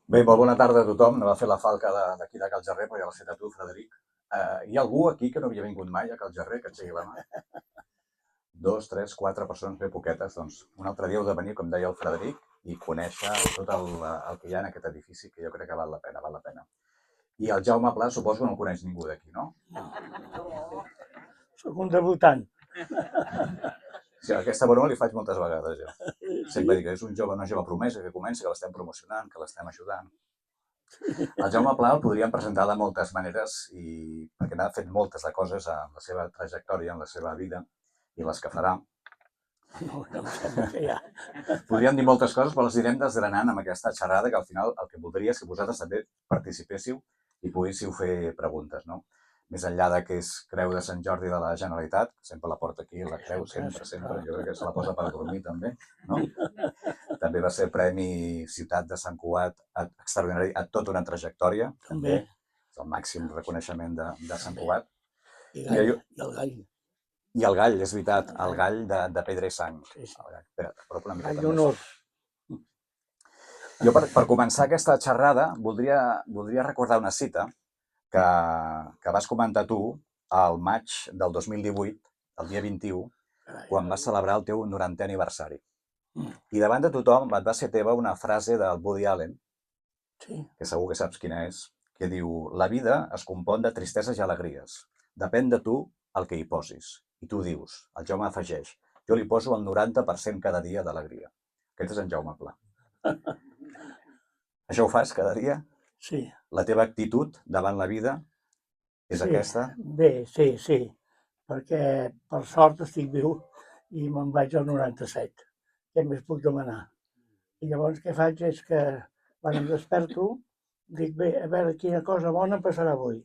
Bé, molt bona tarda a tothom. No va fer la falca d'aquí de Cal Jarrer, però ja l'has fet a tu, Frederic. Hi ha algú aquí que no havia vingut mai a Cal Jarrer, que aixequi la mà? Dos, tres, quatre persones, bé poquetes. Doncs un altre dia heu de venir, com deia el Frederic, i conèixer tot el que hi ha en aquest edifici, que jo crec que val la pena, val la pena. I el Jaume Pla suposo que no el coneix ningú d'aquí, no? Soc un debutant. Sí, aquesta broma li faig moltes vegades, jo. Sí? Sempre dic que és una jove promesa que comença, que l'estem promocionant, que l'estem ajudant. El Jaume Pla el podríem presentar de moltes maneres perquè n'ha fet moltes de coses en la seva trajectòria, en la seva vida i les que farà. No em sembla que hi ha. Podríem dir moltes coses, però les direm desgranant amb aquesta xerrada, que al final el que voldria és que vosaltres també participéssiu i poguéssiu fer preguntes, no? Més enllà de que és Creu de Sant Jordi de la Generalitat, sempre la porta aquí, la creu, sempre, jo crec que se la posa per dormir també, no? També va ser Premi Ciutat de Sant Cugat extraordinari a tota una trajectòria, també. És el màxim reconeixement de Sant Cugat. I el gall. I el gall, és veritat, el gall de Pedra i Sang. Espera, apropa una miqueta Gall d'honor. Jo, per començar aquesta xerrada, voldria recordar una cita que vas comentar tu al maig del 2018, el dia 21, quan vas celebrar el teu 90è aniversari. I davant de tothom et va ser teva una frase del Woody Allen, que segur que saps quina és, que diu: la vida es compon de tristeses i alegries. Depèn de tu el que hi posis. I tu dius, el Jaume afegeix, jo li poso el 90% cada dia d'alegria. Aquest és en Jaume Pla. Això ho fas cada dia? Sí. La teva actitud davant la vida és aquesta? Bé, sí. Perquè per sort estic viu i me'n vaig al 97. Què més puc demanar? I llavors què faig és que quan em desperto dic, bé, a veure quina cosa bona passarà avui.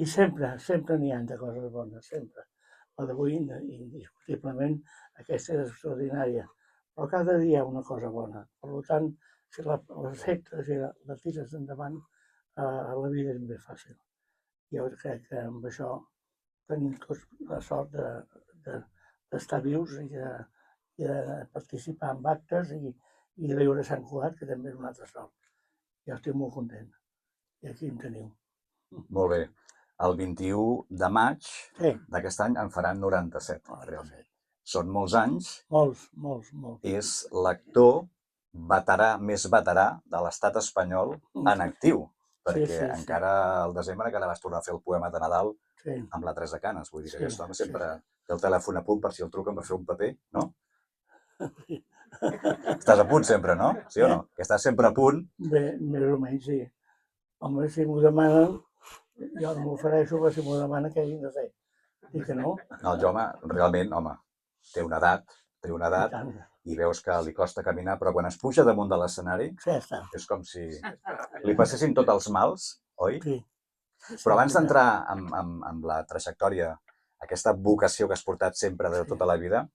I sempre n'hi ha de coses bones, sempre. La d'avui, indiscutiblement, aquesta és extraordinària. Però cada dia hi ha una cosa bona. Per tant, si l'acceptes i la tires endavant, la vida és més fàcil. Jo crec que amb això tenim tots la sort d'estar vius i de participar en actes i viure a Sant Cugat, que també és una altra sort. Jo estic molt content. I aquí em teniu. Molt bé. El 21 de maig d'aquest any en faran 97. Són molts anys. Molts. És l'actor més veterà de l'estat espanyol en actiu. Perquè encara al desembre encara vas tornar a fer el poema de Nadal amb la Teresa Canes. Vull dir que aquest home sempre té el telèfon a punt per si el truquen per fer un paper, no? Estàs a punt sempre, no? Sí o no? Que estàs sempre a punt. Bé, més o menys, sí. Home, si m'ho demanen, jo no m'ofereixo, però si m'ho demanen, què he de fer? Dic que no. El Jaume, realment, home, té una edat i veus que li costa caminar, però quan es puja damunt de l'escenari és com si li passessin tots els mals, oi? Sí. Però abans d'entrar amb la trajectòria, aquesta vocació que has portat sempre de tota la vida,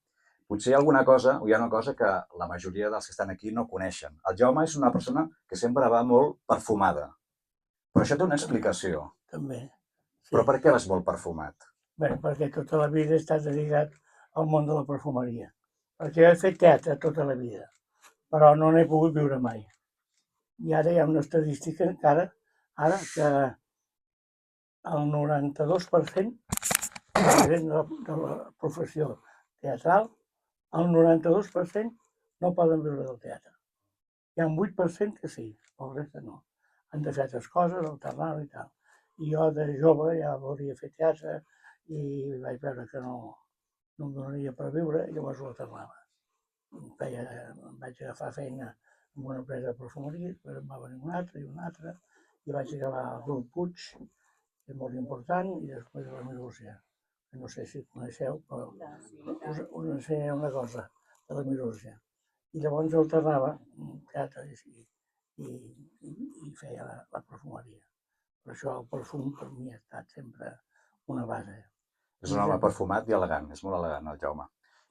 potser hi ha alguna cosa, o hi ha una cosa que la majoria dels que estan aquí no coneixen. El Jaume és una persona que sempre va molt perfumada. Però això té una explicació. També. Però per què vas molt perfumat? Bé, perquè tota la vida he estat dedicat al món de la perfumeria. Perquè jo he fet teatre tota la vida, però no n'he pogut viure mai. I ara hi ha una estadística encara, que el 92% de la professió teatral, el 92% no poden viure del teatre. Hi ha un 8% que sí, el resta no. Han de fer altres coses, alternar i tal. I jo de jove ja volia fer teatre i vaig veure que no em donaria per viure i llavors ho alternava. Em vaig agafar feina en una empresa de perfumeria, després em va venir una altra, i vaig acabar al grup Puig, que és molt important, i després a la Minúcia. No sé si coneixeu, però us ensenyaré una cosa de la Minúcia. I llavors alternava teatre i feia la perfumeria. Per això el perfum per mi ha estat sempre una base. És un home perfumat i elegant, és molt elegant el Jaume.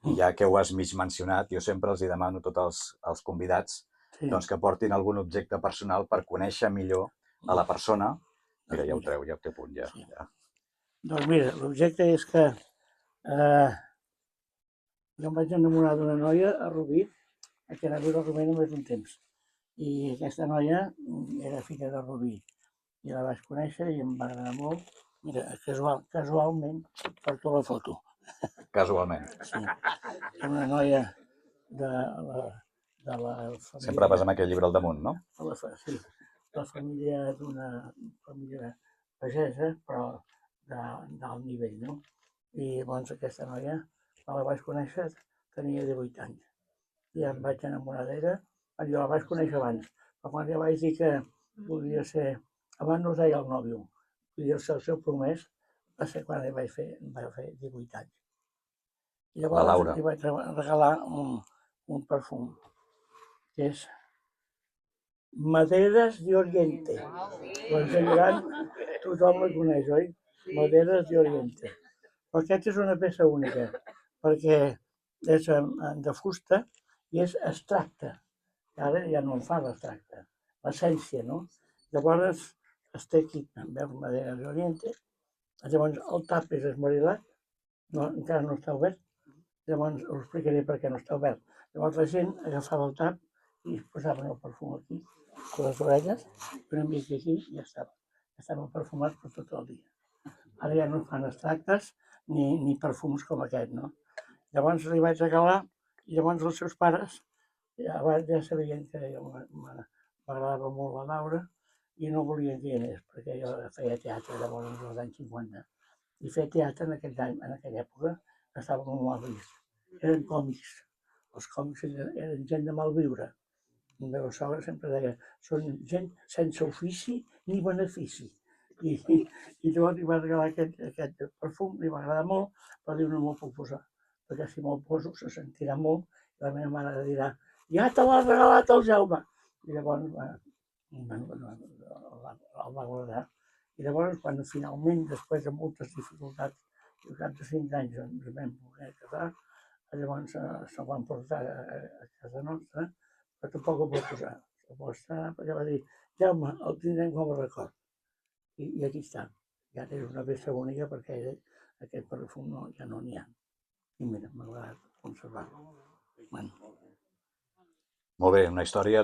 I ja que ho has mig mencionat, jo sempre els demano a tots els convidats que portin algun objecte personal per conèixer millor a la persona. Mira, ja ho treu, ja ho té a punt, ja. Doncs mira, l'objecte és que jo em vaig enamorar d'una noia a Rubí, que anava a Rubí només un temps. I aquesta noia era filla de Rubí. I la vaig conèixer i em va agradar molt. Mira, casualment porto la foto. Casualment. Sí. Era una noia de la família... Sempre vas amb aquell llibre al damunt, no? Sí, la família d'una família pagesa, però d'alt nivell, no? I llavors aquesta noia, quan la vaig conèixer, tenia 18 anys. I em vaig enamorar d'ella. Jo la vaig conèixer abans, però quan ja vaig dir que volia ser... Abans no es deia el nòvio, volia ser el seu promès, va ser quan va fer 18 anys. I La llavors Laura. li vaig regalar un perfum, que és Maderas de Oriente. La gent gran, tothom la coneix, oi? Maderas de Oriente. Però aquesta és una peça única, perquè és de fusta i és extracte. Ara ja no en fa l'extracte, l'essència, no? Llavors es té aquí, veus, Maderas de Oriente. Llavors el tap és esmerilat, encara no està obert. Llavors us explicaré per què no està obert. Llavors la gent agafava el tap i es posaven el perfum aquí, a les orelles, una mica aquí i ja estava. Estava perfumat per tot el dia. Ara ja no fan extractes ni perfums com aquest, no? Llavors li vaig regalar i llavors els seus pares ja sabien que m'agradava molt la Laura i no volien que hi anés, perquè jo feia teatre llavors als anys 50. I fer teatre en aquella època estava molt mal vist. Eren còmics. Els còmics eren gent de mal viure. El meu sogre sempre deia, són gent sense ofici ni benefici. I llavors li va regalar aquest perfum, li va agradar molt, però diu, no m'ho puc posar, perquè si me'l poso se sentirà molt, i la meva mare dirà, ja te l'ha regalat el Jaume. I llavors el va guardar. I llavors, quan finalment, després de moltes dificultats, i al cap de 5 anys ens vam poder casar, llavors se'l van portar a casa nostra, però tampoc el va posar. El va estar, perquè va dir, Jaume, el tindrem com a record. I aquí està. I ara és una peça única perquè aquest perfum ja no n'hi ha. I mira, m'ha agradat conservar-lo. Bueno. Molt bé,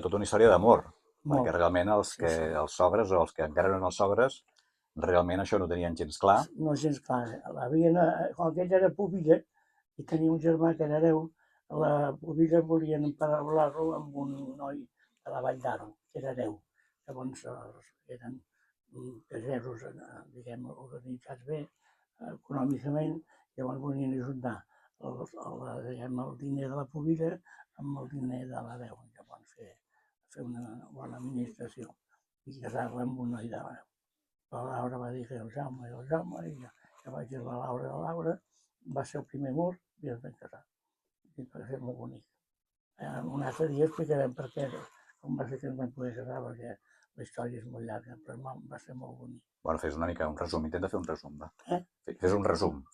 tota una història d'amor. Molt. Perquè realment els sogres o els que encara eren els sogres, realment això no tenien gens clar. No gens clar. Quan ell era pubilla i tenia un germà que era hereu, la pubilla volien emparaular-lo amb un noi de la Vall d'Aro, que era hereu. Llavors eren pagesos, diguem, organitzats bé econòmicament, llavors volien ajuntar el diner de la pubilla amb el diner de l'hereu. Llavors fer una bona administració i casar-la amb un noi de l'hereu. La Laura va dir que el Jaume, i ja vaig dir la Laura, va ser el primer amor i ens vam casar. I va ser molt bonic. Un altre dia explicarem per què, com va ser que ens vam poder casar, perquè la història és molt llarga, però va ser molt bonic. Bueno, fes una mica un resum, intenta fer un resum, va. Fes un resum,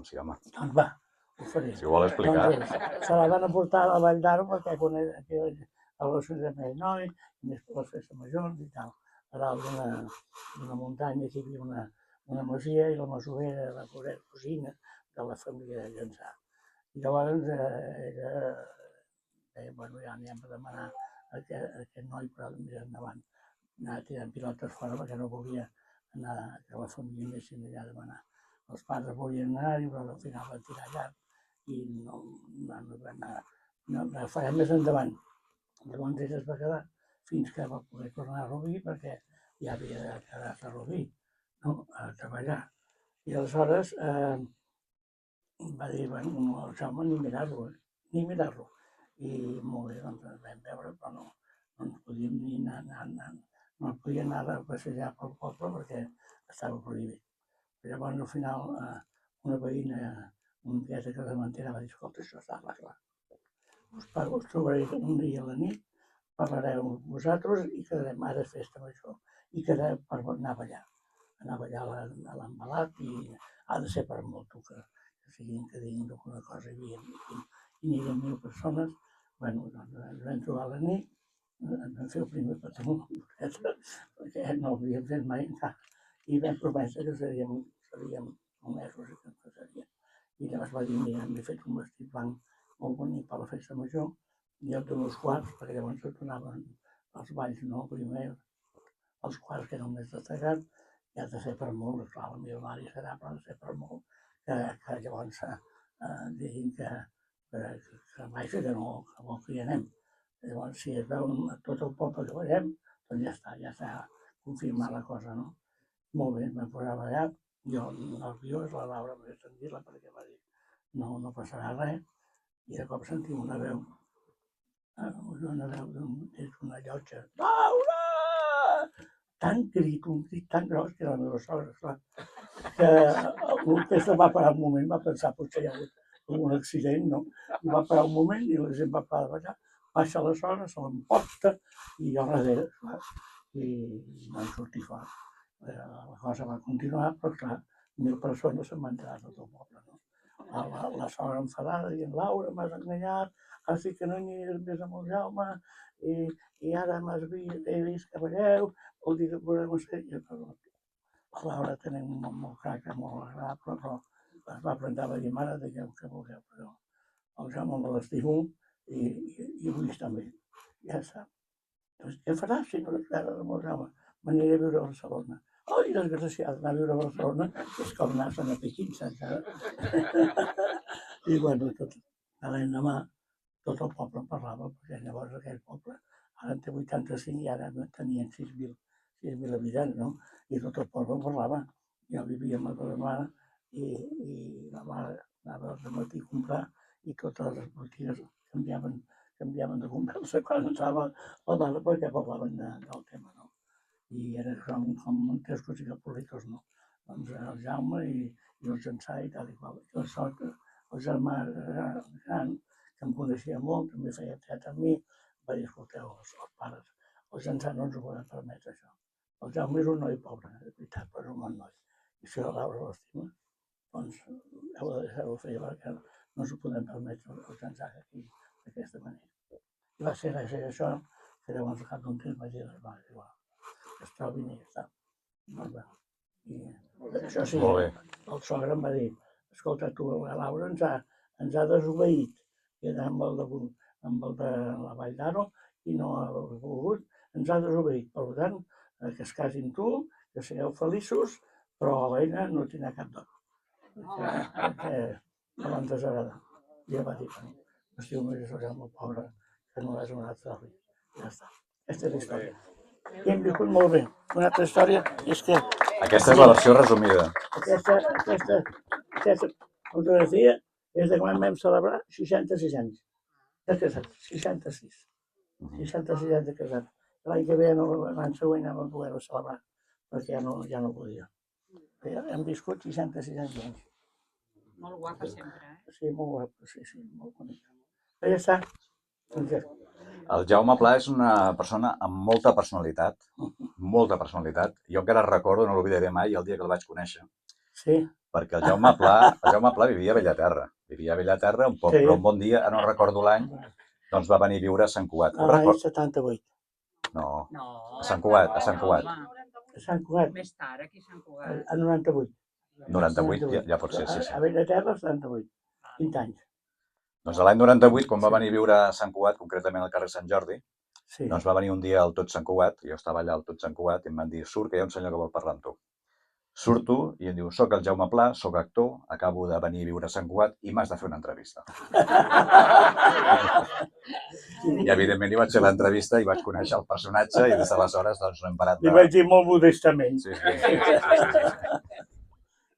sí, home. Doncs va, ho faré. Si ho vol explicar. Doncs se la van portar a la Vall d'Aro perquè coneixia relacions amb el noi, i més per les festes majors i tal. A dalt d'una muntanya que hi havia una masia i la masovera era la cosina de la família de Llançà. I llavors ella deia, bueno, ja anirem a demanar aquest noi, però més endavant anava tirant pilotes fora perquè no volia anar que la família anessin allà a demanar. Els pares volien anar-hi, però al final van tirar llarg i no van anar. No, farem més endavant. Llavors ella es va quedar fins que va poder tornar a Rubí, perquè ja havia quedat a Rubí, no? A treballar. I aleshores va dir, bueno, no, el Jaume ni mirar-lo. I molt bé, doncs ens vam veure, però no ens podíem ni anar, no podia anar a passejar pel poble perquè estava prohibit. Però llavors al final una veïna, una tieta casamentera va dir, escolta, això està clar. Us trobaré un dia a la nit, parlareu amb vosaltres i quedarem, ara és festa major, i quedarem per anar a ballar. Anar a ballar a l'embalat i ha de ser per molt que diguin alguna cosa i anirien 1.000 persones. Bueno, doncs ens vam trobar a la nit, ens vam fer el primer petó, perquè no ho havíem fet mai encara. I vam prometre que seríem homesos i que ens casaríem. I llavors va dir, mira, m'he fet un vestit blanc molt bonic per la festa major, i jo dono els quarts, perquè llavors es donaven els balls no, primer, els quarts que eren més destacats, i ha de ser per molt, clar, la meva mare serà, però ha de ser per molt, que llavors diguin que vaja, que no que hi anem. Llavors, si es veu tot el poble que veiem, doncs ja està confirmada la cosa, no? Molt bé, vam posar allà, jo nerviós, la Laura més tranquil·la, perquè va dir, no passarà res, i de cop sentim una veu és una llotja. Laura! Un crit tan gros que era la meva sogra, clar, que l'orquestra va parar un moment, va pensar potser hi ha hagut un accident, no? I va parar un moment i la gent va parar de ballar, baixa la sogra, se l'emporta i jo darrere, clar, i vam sortir fora. La cosa va continuar, però clar, 1.000 persones se'n van entrar a tot el poble, no? La sogra enfadada dient, Laura, m'has enganyat, has dit que no hi aniries més amb el Jaume, i ara he vist que balleu, vol dir que podem ser... La Laura tenia molt caràcter, molt agradable, però es va plantar a dir, mare, digueu que vulgueu, però el Jaume me l'estimo i vull estar amb ell. Ja està. Doncs què faràs si no et veure amb el Jaume? M'aniré a viure a Barcelona. Ai, desgraciat, anar a viure a Barcelona és com anar-se'n a Pequín, saps? I bueno, l'endemà tot el poble en parlava, perquè llavors aquell poble ara en té 85 i ara tenien 6.000 habitants, no? I tot el poble en parlava. Jo vivia amb la meva mare i la mare anava al matí a comprar i totes les botigues canviaven de conversa quan entrava la mare perquè parlaven del tema, no? I era com tres coses polítics, no? Doncs el Jaume i el Jansà i tal i qual. Jo sort, el germà gran, que em coneixia molt, també feia teatre amb mi, va dir, escolteu, els pares, el Jansà no ens ho poden permetre, això. El Jaume és un noi pobre, és veritat, però és un bon noi. I si la Laura l'estima, doncs heu de deixar-ho fer, perquè no s'ho podem permetre el Jansà aquí, d'aquesta manera. I va ser gràcies a això que llavors al cap d'un temps vaig dir, va, igual, que es trobin i ja està. Molt bé. I això sí, el sogre em va dir, escolta, tu, la Laura ens ha desobeït, i era amb el de la Vall d'Aro, i no ha volgut, ens ha desobeït. Per tant, que es casin tu, que sigueu feliços, però l'Helena no tindrà cap dona. Perquè no l'han desagradar. I ella va dir, estiu més és el molt pobre, que no l'has donat a res. Ja està. Aquesta és la història. I hem viscut molt bé. Una altra història és que... Aquesta és la versió resumida. Aquesta fotografia és de quan vam celebrar 66 anys de casats, 66. 66 anys de casats. L'any que ve, l'any següent, no vam poder-ho celebrar, perquè ja no podia. Hem viscut 66 anys junts. Molt guapa sempre, eh? Sí, molt guapa, sí, molt bonica. Però ja està. Doncs El Jaume Pla és una persona amb molta personalitat, Jo encara recordo, no l'oblidaré mai, el dia que el vaig conèixer. Sí. Perquè el Jaume Pla vivia a Bellaterra. Però un bon dia, no recordo l'any, doncs va venir a viure a Sant Cugat. L'any 78. No, a Sant Cugat. A Sant Cugat. Més tard, aquí a Sant Cugat. A 98. 98 ja pot ser, sí. A Bellaterra, 78. 20 anys. Doncs l'any 98, quan va venir a viure a Sant Cugat, concretament al carrer Sant Jordi, doncs va venir un dia al Tot Sant Cugat, jo estava allà al Tot Sant Cugat, i em van dir, surt, que hi ha un senyor que vol parlar amb tu. Surto i em diu, soc el Jaume Pla, soc actor, acabo de venir a viure a Sant Cugat i m'has de fer una entrevista. I evidentment hi vaig fer l'entrevista i vaig conèixer el personatge i des d'aleshores doncs no hem parat de... Li vaig dir molt modestament. Sí.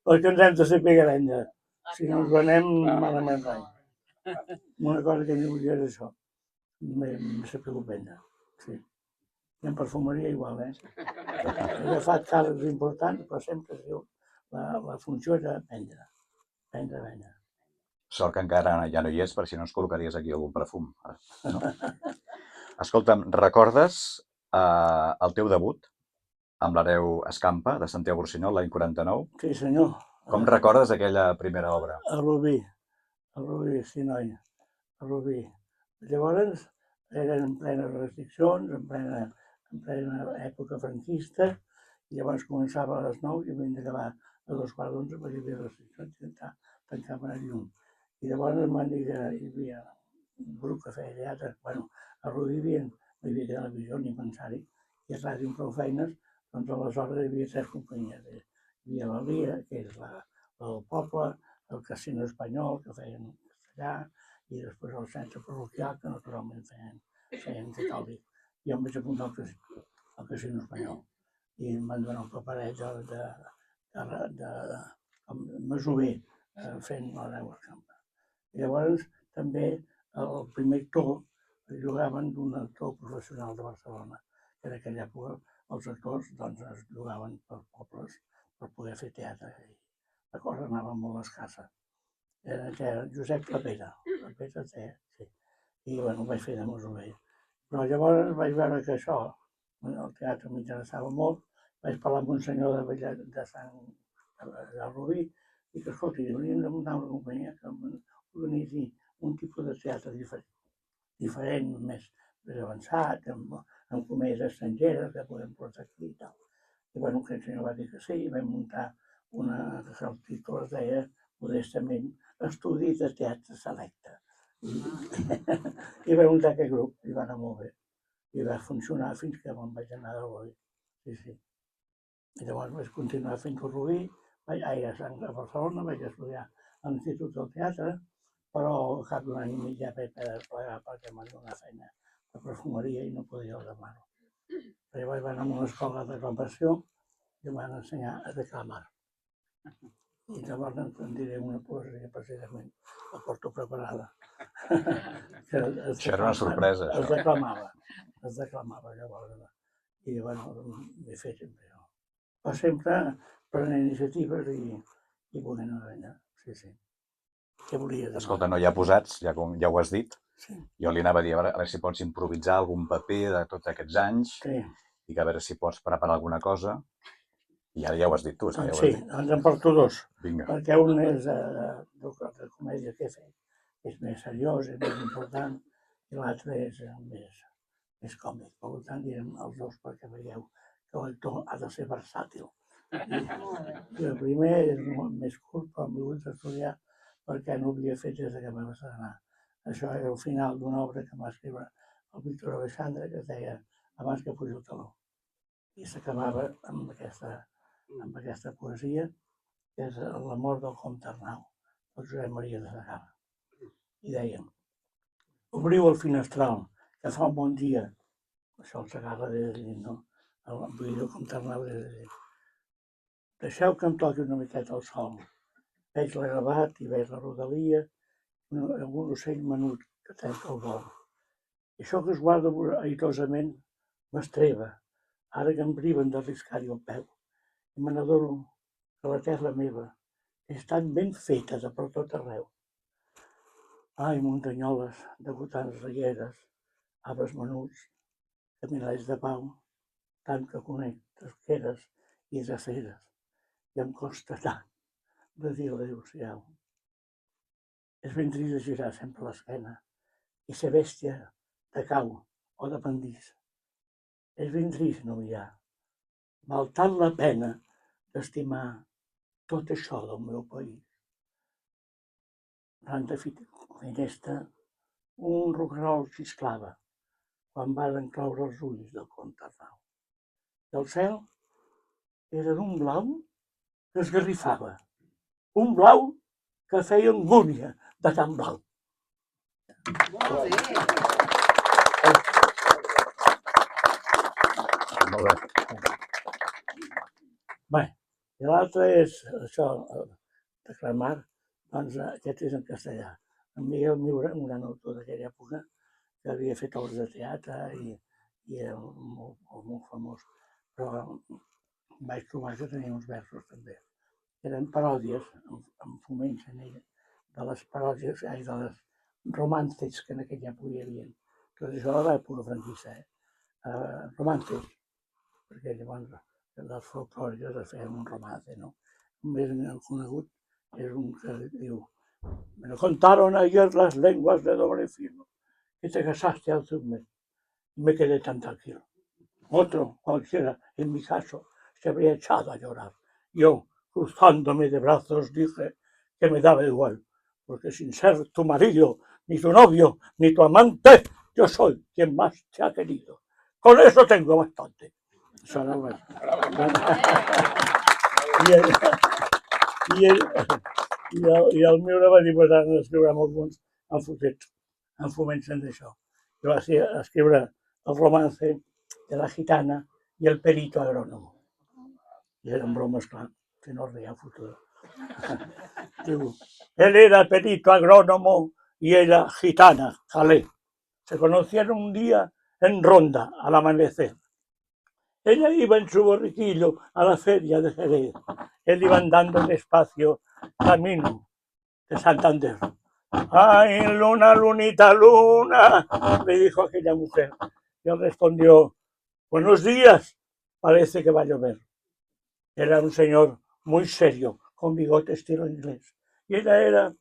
Perquè ens hem de saber vendre. Si no ens venem, malament rai. Una cosa que jo volia és això. M'he sabut vendre. Sí. I en perfumeria igual, He agafat càrrecs importants, però sempre es diu la funció era vendre. Vendre. Sort que encara ja no hi és, per si no ens col·locaries aquí algun perfum. No? Escolta'm, recordes el teu debut amb l'hereu Escampa, de Santiago Borsinyol, l'any 49? Sí, senyor. Com recordes aquella primera obra? A Rubí, sí, noi. A Rubí. Llavors, eren en plenes restriccions, en plena època franquista, i llavors començava a les 9 i havien d'acabar a 2:15 perquè hi havia restriccions i tancaven a llum. I llavors em van dir que hi havia un grup que feia teatre. A Rubí hi havia no hi havia televisió ni pensar-hi, i ràdio amb prou feines, doncs aleshores hi havia 3 companyies. Hi havia la LIA, que és la del poble, el Casino Espanyol, que feien en castellà, i després el centre parroquial, que naturalment feien catòlic. Jo em vaig apuntar al Casino Espanyol i em van donar un paperet com masover fent la neu al camp. I llavors també el primer actor el jugaven d'un actor professional de Barcelona, que en aquella època els actors doncs, es jugaven per pobles per poder fer teatre. I la cosa anava molt escassa. Era Josep Clapera, sí. I bueno, ho vaig fer de masover. Però llavors vaig veure que això, el teatre m'interessava molt, vaig parlar amb un senyor de Rubí i que, escolti, hauríem de muntar una companyia que organitzi un tipus de teatre diferent, més avançat, amb comèdies estrangeres que podem portar aquí i tal. I bueno, aquest senyor va dir que sí, i vam muntar una que el títol es deia modestament Estudi de Teatre Selecte. I vam muntar aquest grup i va anar molt bé. I va funcionar fins que me'n vaig anar de Rubí. Sí. I llavors vaig continuar fent a Rubí, a Barcelona, vaig estudiar a l'Institut del Teatre, però al cap d'un any i mig ja vaig plegar perquè m'ha donat una feina de perfumeria i no podia ordenar-ho. Però llavors vaig anar a una escola de declamació i em van ensenyar a declamar. I llavors en diré una poesia, precisament, la porto preparada. Això era una sorpresa, això. Es declamava llavors. I bueno, m'he fet sempre això. Però sempre prenent iniciatives i volent anar. Sí. Què volia dir? Escolta, no hi ha posats, ja ho has dit. Sí. Jo li anava a dir, a veure si pots improvisar algun paper de tots aquests anys i que a veure si pots preparar alguna cosa. I ara ja ho has dit tu. Sí, doncs en porto 2. Vinga. Perquè un és de comèdia que he fet, és més seriós, és més important, i l'altre és més còmic. Per tant, direm els 2 perquè veieu que l'actor ha de ser versàtil. I el primer és més curt, però m'he hagut d'estudiar perquè no ho havia fet des que vam estrenar. Això era el final d'una obra que va escriure el Víctor Alexandre, que es deia Abans que pugi el taló. I s'acabava amb aquesta poesia, que és La mort del comte Arnau, del Josep Maria de Segarra. I dèiem: obriu el finestral, que fa un bon dia. Això el Segarra des de dins, no? Vull dir, el comte Arnau des de dins. Deixeu que em toqui una miqueta el sol. Veig l'agravat i veig la rodalia, algun ocell menut que trenca el vol. I això que es guarda aitosament m'estreva, ara que em priven d'arriscar-hi el peu. I me n'adoro que la terra meva és tan ben feta de per tot arreu. Ai, muntanyoles, degutants rieres, arbres menuts, caminalls de pau, tant que conec d'esqueres i de feres, i em costa tant de dir adéu-siau. És ben trist de girar sempre l'esquena i ser bèstia de cau o de pendís. És ben trist no mirar. Val tant la pena d'estimar tot això del meu país. Davant de finestra, un roquerol xisclava quan varen cloure els ulls del comte Arnau. I el cel era d'un blau que esgarrifava, un blau que feia angúnia de tan blau. Molt bé. Molt bé. Bé, i l'altre és això, declamar, doncs aquest és en castellà. En Miguel Miura, un gran autor d'aquella època, que havia fet obres de teatre i era molt famós, però vaig trobar que tenia uns versos també. Eren paròdies, amb foments en ell, de les paròdies, de les romances que en aquella època hi havia. Tot això a l'època franquista, romances, perquè llavors les folclòriques es feien un romance, no? Un més conegut és un que diu: me lo contaron ayer las lenguas de doble filo, que te casaste hace un mes, y me quedé tan tranquilo. Otro, cualquiera, en mi caso, se habría echado a llorar. Yo, cruzándome de brazos, dije que me daba igual, porque sin ser tu marido, ni tu novio, ni tu amante, yo soy quien más te ha querido. Con eso tengo bastante. Això no ho vaig... I el meu va dir, pues, ara n'escriurem alguns en futets, en fomentant d'això. Jo va escriure el romance de la gitana i el perito agrónomo. I eren bromes, clar, que no reia futuro. Digo, él era perito agrónomo y ella gitana, jalé. Se conocieron un día en Ronda, al amanecer. Ella iba en su borriquillo a la feria de Jerez. Él iba andando despacio, camino de Santander. ¡Ay, luna, lunita, luna! Le dijo aquella mujer. Y él respondió, buenos días, parece que va a llover. Era un señor muy serio, con bigote estilo inglés. Y ella era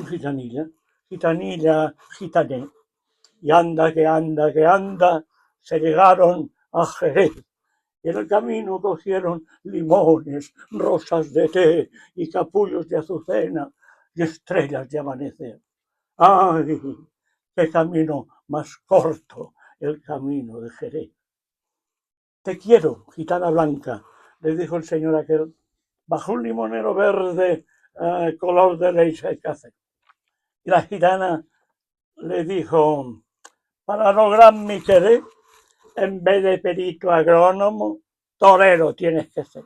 gitanilla, gitané. Y anda, que anda, que anda, se llegaron a Jerez. Y en el camino cogieron limones, rosas de té y capullos de azucena y estrellas de amanecer. ¡Ay, qué camino más corto el camino de Jerez! Te quiero, gitana blanca, le dijo el señor aquel, bajo un limonero verde color de leche y café. Y la gitana le dijo, para lograr mi querer, en vez de perito agrónomo, torero tienes que ser.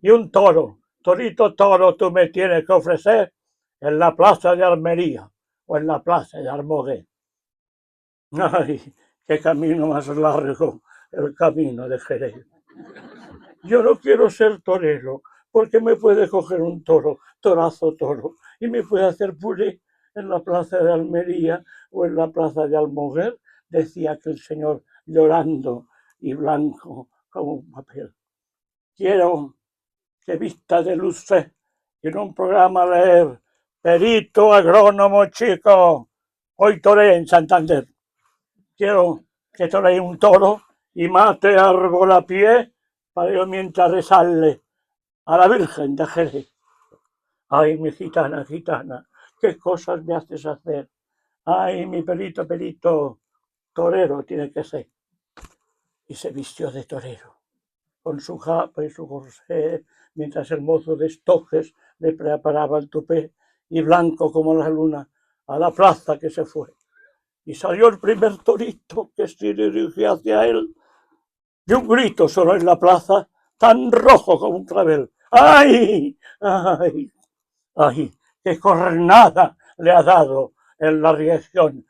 Y un toro, torito toro, tú me tienes que ofrecer en la plaza de Almería o en la plaza de Almoguer. ¡Ay, qué camino más largo el camino de Jerez! Yo no quiero ser torero, porque me puede coger un toro, torazo toro, y me puede hacer puré en la plaza de Almería o en la plaza de Almoguer, decía aquel señor llorando y blanco como un papel. Quiero que vista de luces y en un programa leer perito agrónomo chico, hoy toré en Santander. Quiero que toree un toro y mate árbol a pie para yo mientras rezarle a la Virgen de Jerez. Ay, mi gitana, gitana, qué cosas me haces hacer. Ay, mi perito, perito, torero tiene que ser. Y se vistió de torero, con su japa y su corsé, mientras el mozo de estojes le preparaba el tupé, y blanco como la luna, a la plaza que se fue. Y salió el primer torito que se dirigió hacia él, y un grito sonó en la plaza, tan rojo como un clavel. ¡Ay! ¡Ay! ¡Ay! ¡Qué cornada le ha dado en la región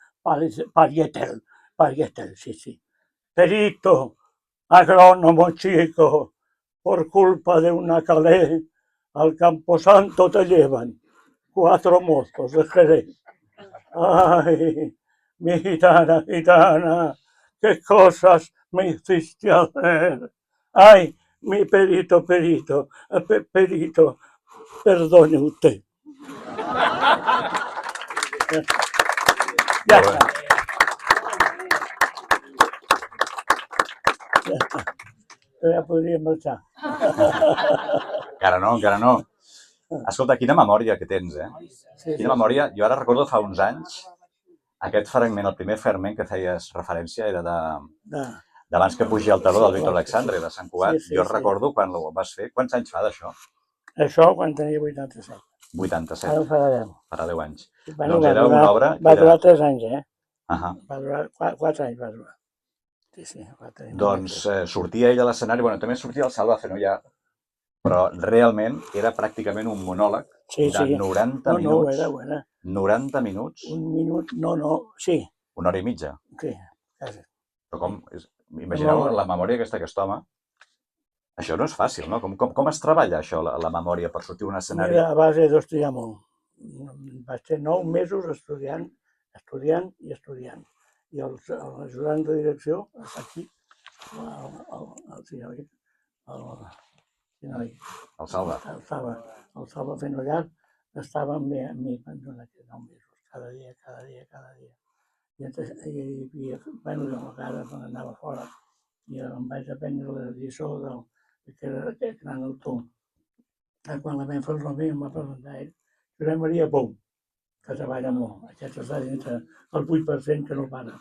Parietel! Parietel, sí. Perito, agrónomo chico, por culpa de una calé, al camposanto te llevan 4 mozos de Jerez. ¡Ay! Mi gitana, gitana, qué cosas me hiciste hacer. ¡Ay! Mi perito, perito, perito, perdone usted. Ya está. Ja està. Ja podríem marxar. Encara no. Escolta, quina memòria que tens, eh? Sí, Quina memòria. Jo ara recordo fa uns anys, aquest fragment, el primer fragment que feies referència era d'abans que pugi al taló del Víctor Alexandre, de Sant Cugat. Sí. Jo recordo quan ho vas fer. Quants anys fa d'això? Això quan tenia 87. 87. Ara farà 10. Farà 10 anys. Bueno, Doncs era una obra... Va durar 3 anys, eh? Va durar 4 anys, va durar. Sí, 4 anys. Doncs sortia ell a l'escenari, bueno, també sortia el Salva Fenollar, però realment era pràcticament un monòleg de 90 minuts. Ho era. 90 minuts. Un minut, sí. Una hora i mitja. Sí, quasi. Però com, imagineu la memòria aquesta d'aquest home. Això no és fàcil, no? Com es treballa això, la memòria, per sortir a un escenari? Mira, a base d'estudiar molt. Vaig ser 9 mesos estudiant. I l'ajudant de direcció, aquí, El Salva. El Salva Fenollar estava amb mi durant aquests 9 mesos, cada dia. I bueno, jo encara quan anava fora, i em vaig aprendre la lliçó que era aquest gran autor. Quan la vam fer el Romeu em va preguntar ell, Josep Maria Pou, que treballa molt, aquest està dintre el 8% que no para.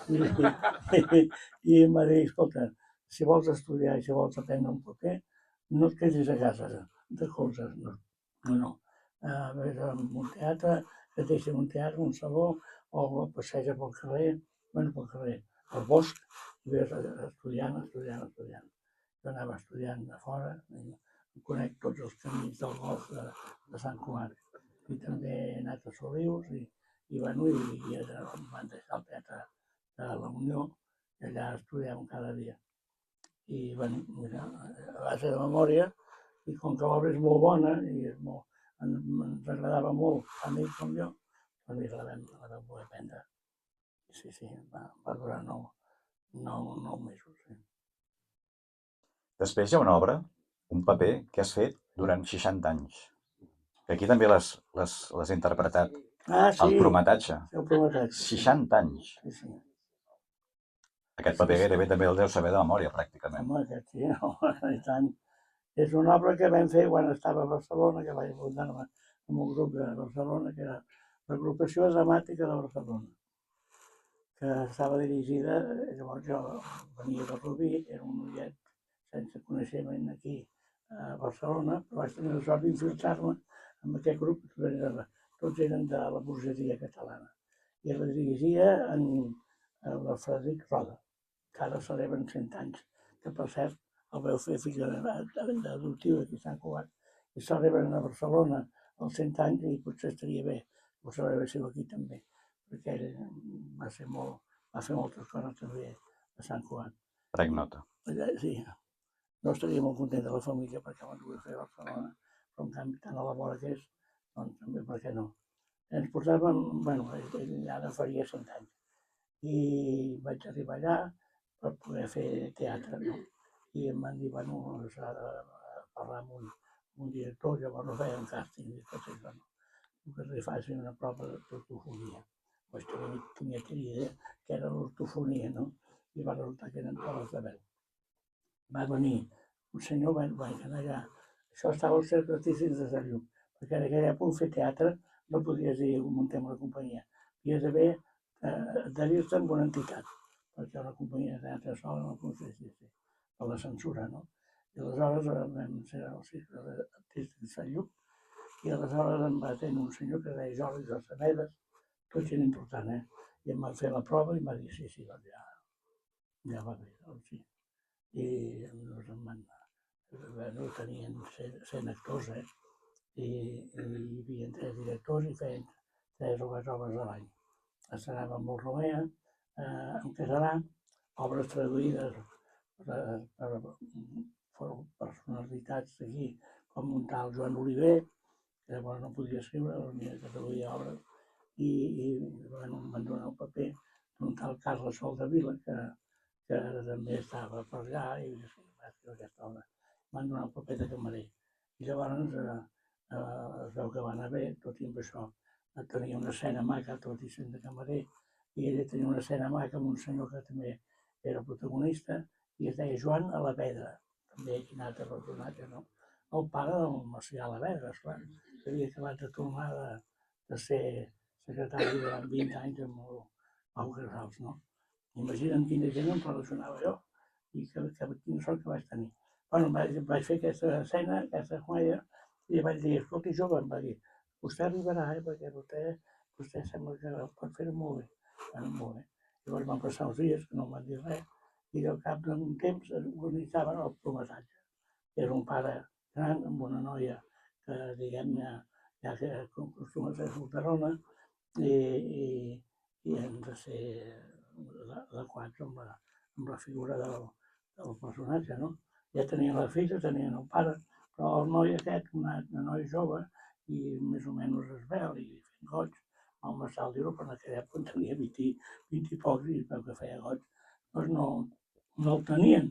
I em va dir, escolta, si vols estudiar i si vols aprendre un paper, no et quedis a casa de coses, no. Vés a un teatre, que et deixin un teatre, un saló, o passeja pel carrer, al bosc, i vés estudiant. Jo anava estudiant a fora, conec tots els camins del golf de Sant Cugat, i també he anat a Solius, i em van deixar al teatre de la Unió, i allà estudiàvem cada dia. I, mira, a base de memòria, i com que l'obra és molt bona i ens agradava molt, tant ell com jo, doncs mira, la vam poder aprendre. Sí, va durar 9 mesos. Sí. Després hi ha una obra, un paper que has fet durant 60 anys. Que aquí també l'has interpretat. Sí. El Prometatge. El Prometatge. 60 anys. Sí. Aquest paper gairebé també el deu saber de memòria, pràcticament. Home, aquest sí, no, i tant. És una obra que vam fer quan estava a Barcelona, que vaig apuntar-me amb un grup de Barcelona, que era l'Agrupació Dramàtica de Barcelona, que estava dirigida, llavors jo venia de Rubí, era un noiet sense coneixement aquí a Barcelona, però vaig tenir la sort d'infiltrar-me amb aquest grup, tots eren de la burgesia catalana. I la dirigia el Frederic Roda, que ara celebren 100 anys, que per cert el veu fer fill d'adoptiu d'aquí a Sant Cugat, i celebren a Barcelona els 100 anys i potser estaria bé que ho celebréssiu aquí també, perquè ell va fer moltes coses també a Sant Cugat. Prenc nota. Sí, no estaria molt content de la família perquè abans ho vull fer a Barcelona, però en canvi tant a la vora que és, doncs també per què no. Ens portàvem, ell ara faria 100 anys, i vaig arribar allà per poder fer teatre, no? I em van dir, s'ha de parlar amb un director, llavors no feien càsting, i tot això, no? Que li facin una prova d'ortofonia. Pues tenia idea que era l'ortofonia, no? I va resultar que eren proves de veu. Va venir un senyor, vaig anar allà. Això estava al Cercle Artístic de Sant Llum, perquè en aquella època fer teatre no podies dir muntem una companyia. Havies d'haver adherir-te amb una entitat, perquè una companyia de teatre sola no consisteix per la censura, no? I aleshores vam ser al Cercle Artístic de Sant Llum, i aleshores em va tenir un senyor que deia Jordi de Samedes, tot era important, i em va fer la prova i em va dir sí, doncs ja va bé, doncs sí. I doncs em van, tenien 100 actors, i hi havia 3 directors i feien 3 o 4 obres a l'any. Estrenàvem molt Romea, en català, obres traduïdes per personalitats d'aquí, com un tal Joan Oliver, que llavors no podia escriure, ni que traduïa obres, i em van donar un paper d'un tal Carles Soldevila, que també estava per allà, i va escriure aquesta obra. Em van donar un paper de camarer. I llavors es veu que va anar bé, tot i amb això. Tenia una escena maca, tot i sent de camarer, i ella tenia una escena maca amb un senyor que també era protagonista, i es deia Joan Alavedra, també quin altre personatge, no? El pare del Macià Alavedra, esclar, que havia acabat de tornar de ser secretari durant 20 anys amb el Pau Casals, no? Imagina't quina gent em relacionava jo, i quina sort que vaig tenir. Vaig fer aquesta escena, aquesta comèdia, i vaig dir, escolti, jove, em va dir, vostè arribarà, perquè vostè sembla que pot fer-ho molt bé. Molt bé. Llavors van passar uns dies que no em van dir res, i al cap d'un temps organitzaven el Prometatge. Era un pare gran amb una noia que, diguem-ne, ja que acostuma a ser solterona, i hem de ser adequats amb la figura del personatge, no? Ja tenien la filla, tenien el pare, però el noi aquest, una noia jove, i més o menys esvelt i fent goig, el Marçal dir-ho, però en aquella època tenia 20 i pocs, i veu que feia goig, doncs no el tenien.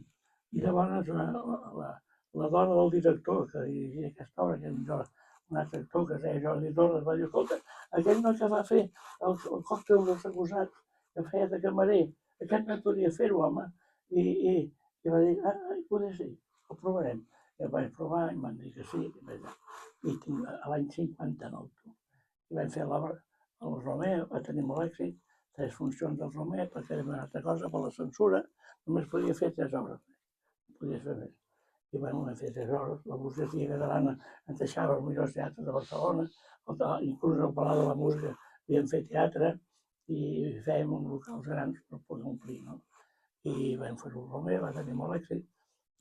I llavors la dona del director que dirigia aquesta obra, que era un altre actor que es deia Jordi Torres, va dir, escolta, aquell noi que va fer el còctel dels acusats, que feia de camarer, aquest no podia fer-ho, home. I va dir, poder ser, ho provarem. I el vaig provar i em van dir que sí, i a l'any 59. I vam fer l'obra, el Romea, va tenir molt èxit, 3 funcions del Romer, perquè era una altra cosa, per la censura, només podia fer 3 obres. No podia fer més. I bueno, vam fer 3 obres. La burgesia catalana ens deixava els millors teatres de Barcelona, inclús al Palau de la Música havíem fet teatre i fèiem uns locals grans per poder omplir, no? I vam fer el Romer, va tenir molt èxit,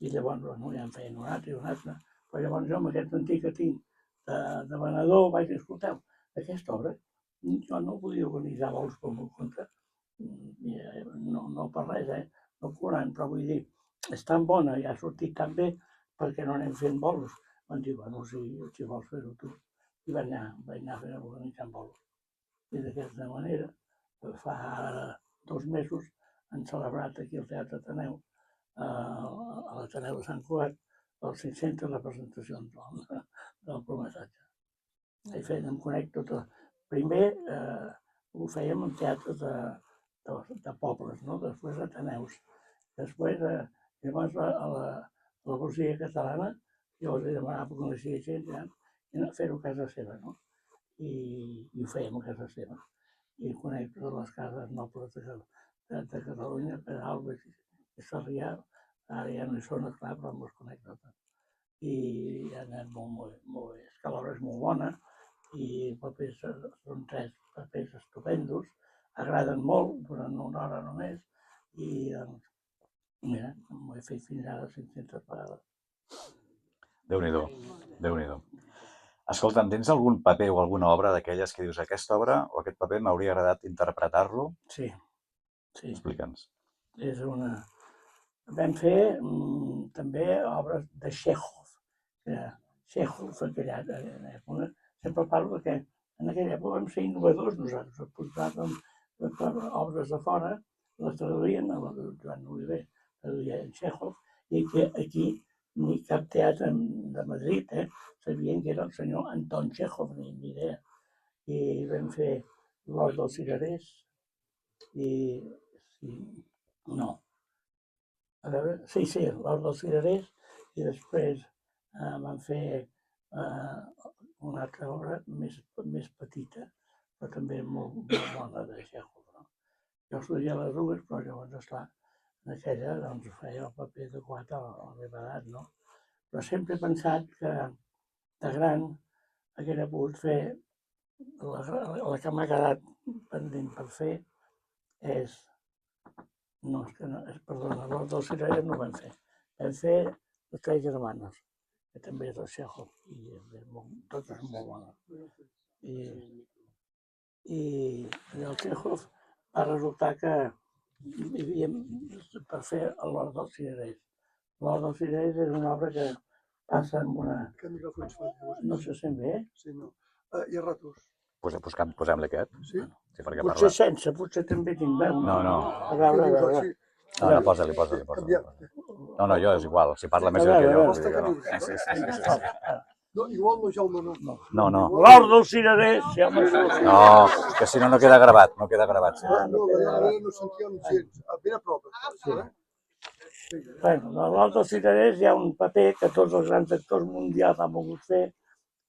i llavors bueno, ja en feien un altre i un altre. Però llavors jo amb aquest antic que tinc de venedor vaig dir, escolteu, aquesta obra jo no podia organitzar vols per meu compte, no per res, no cobrant, però vull dir, és tan bona i ha sortit tan bé perquè no anem fent bolos. Van dir, bueno, si vols fer-ho tu. I vaig anar organitzant bolos. I d'aquesta manera, fa 2 mesos, han celebrat aquí al Teatre Ateneu, a l'Ateneu de Sant Cugat, les 500 representacions del prometatge. I em conec tot. Primer ho fèiem en teatres de pobles, no? Després Ateneus. Després, llavors, a la Burgesia Catalana, jo els demanava que coneixia gent i anar a fer-ho a casa seva, no? I ho fèiem a casa seva. I conec totes les cases nobles de Catalunya, Peralbes i Sarrià, ara ja no hi són, esclar, però me'ls conec totes. I ha anat molt bé. És que l'obra és molt bona i els papers són 3 papers estupendos, agraden molt, durant 1 hora només, i doncs, mira, m'ho he fet fins ara 500 vegades. Déu-n'hi-do, Déu-n'hi-do. Escolta'm, tens algun paper o alguna obra d'aquelles que dius aquesta obra o aquest paper m'hauria agradat interpretar-lo? Sí. Explica'ns. És una... Vam fer també obres de Txékhov. Txékhov, aquella època, sempre parlo que en aquella època vam ser innovadors nosaltres, portàvem obres de fora, les traduïen a Joan Oliver, traduïa en Txékhov, i que aquí ni cap teatre de Madrid sabien que era el senyor Anton Txékhov, ni idea. I vam fer l'Hort dels Cirerers, i no. A veure, sí, l'Hort dels Cirerers, i després van fer una altra obra més petita, però també molt bona de Txékhov. No? Jo estudia les dues, però llavors, esclar, en aquella doncs, feia el paper adequat a la meva edat, no? Però sempre he pensat que de gran haguera pogut fer la que m'ha quedat pendent per fer és... No, és que no, perdona, l'Hort dels Cirerers no ho vam fer. Vam fer Les 3 germanes, que també és de Txékhov, i totes molt bones. I el Txékhov va resultar que hi havia per fer l'Hort dels Cirerers. L'Hort dels Cirerers és una obra que passa amb una... No se sent bé? Sí, no. Hi ha ratos. Posem-li aquest. Sí? Sí, perquè Potser parla. sense, potser també tinc veu. No. A veure. No, posa-li. No, jo és igual. Si parla més que jo. Sí. No, igual no, Jaume, no. No. L'Hort dels Cirerers, ja m'ho No, que si no queda gravat. No queda gravat. Sí. No, ara no sentíem gens. Ben a prop. Bueno, a l'Hort dels Cirerers hi ha un paper que tots els grans actors mundials han volgut fer,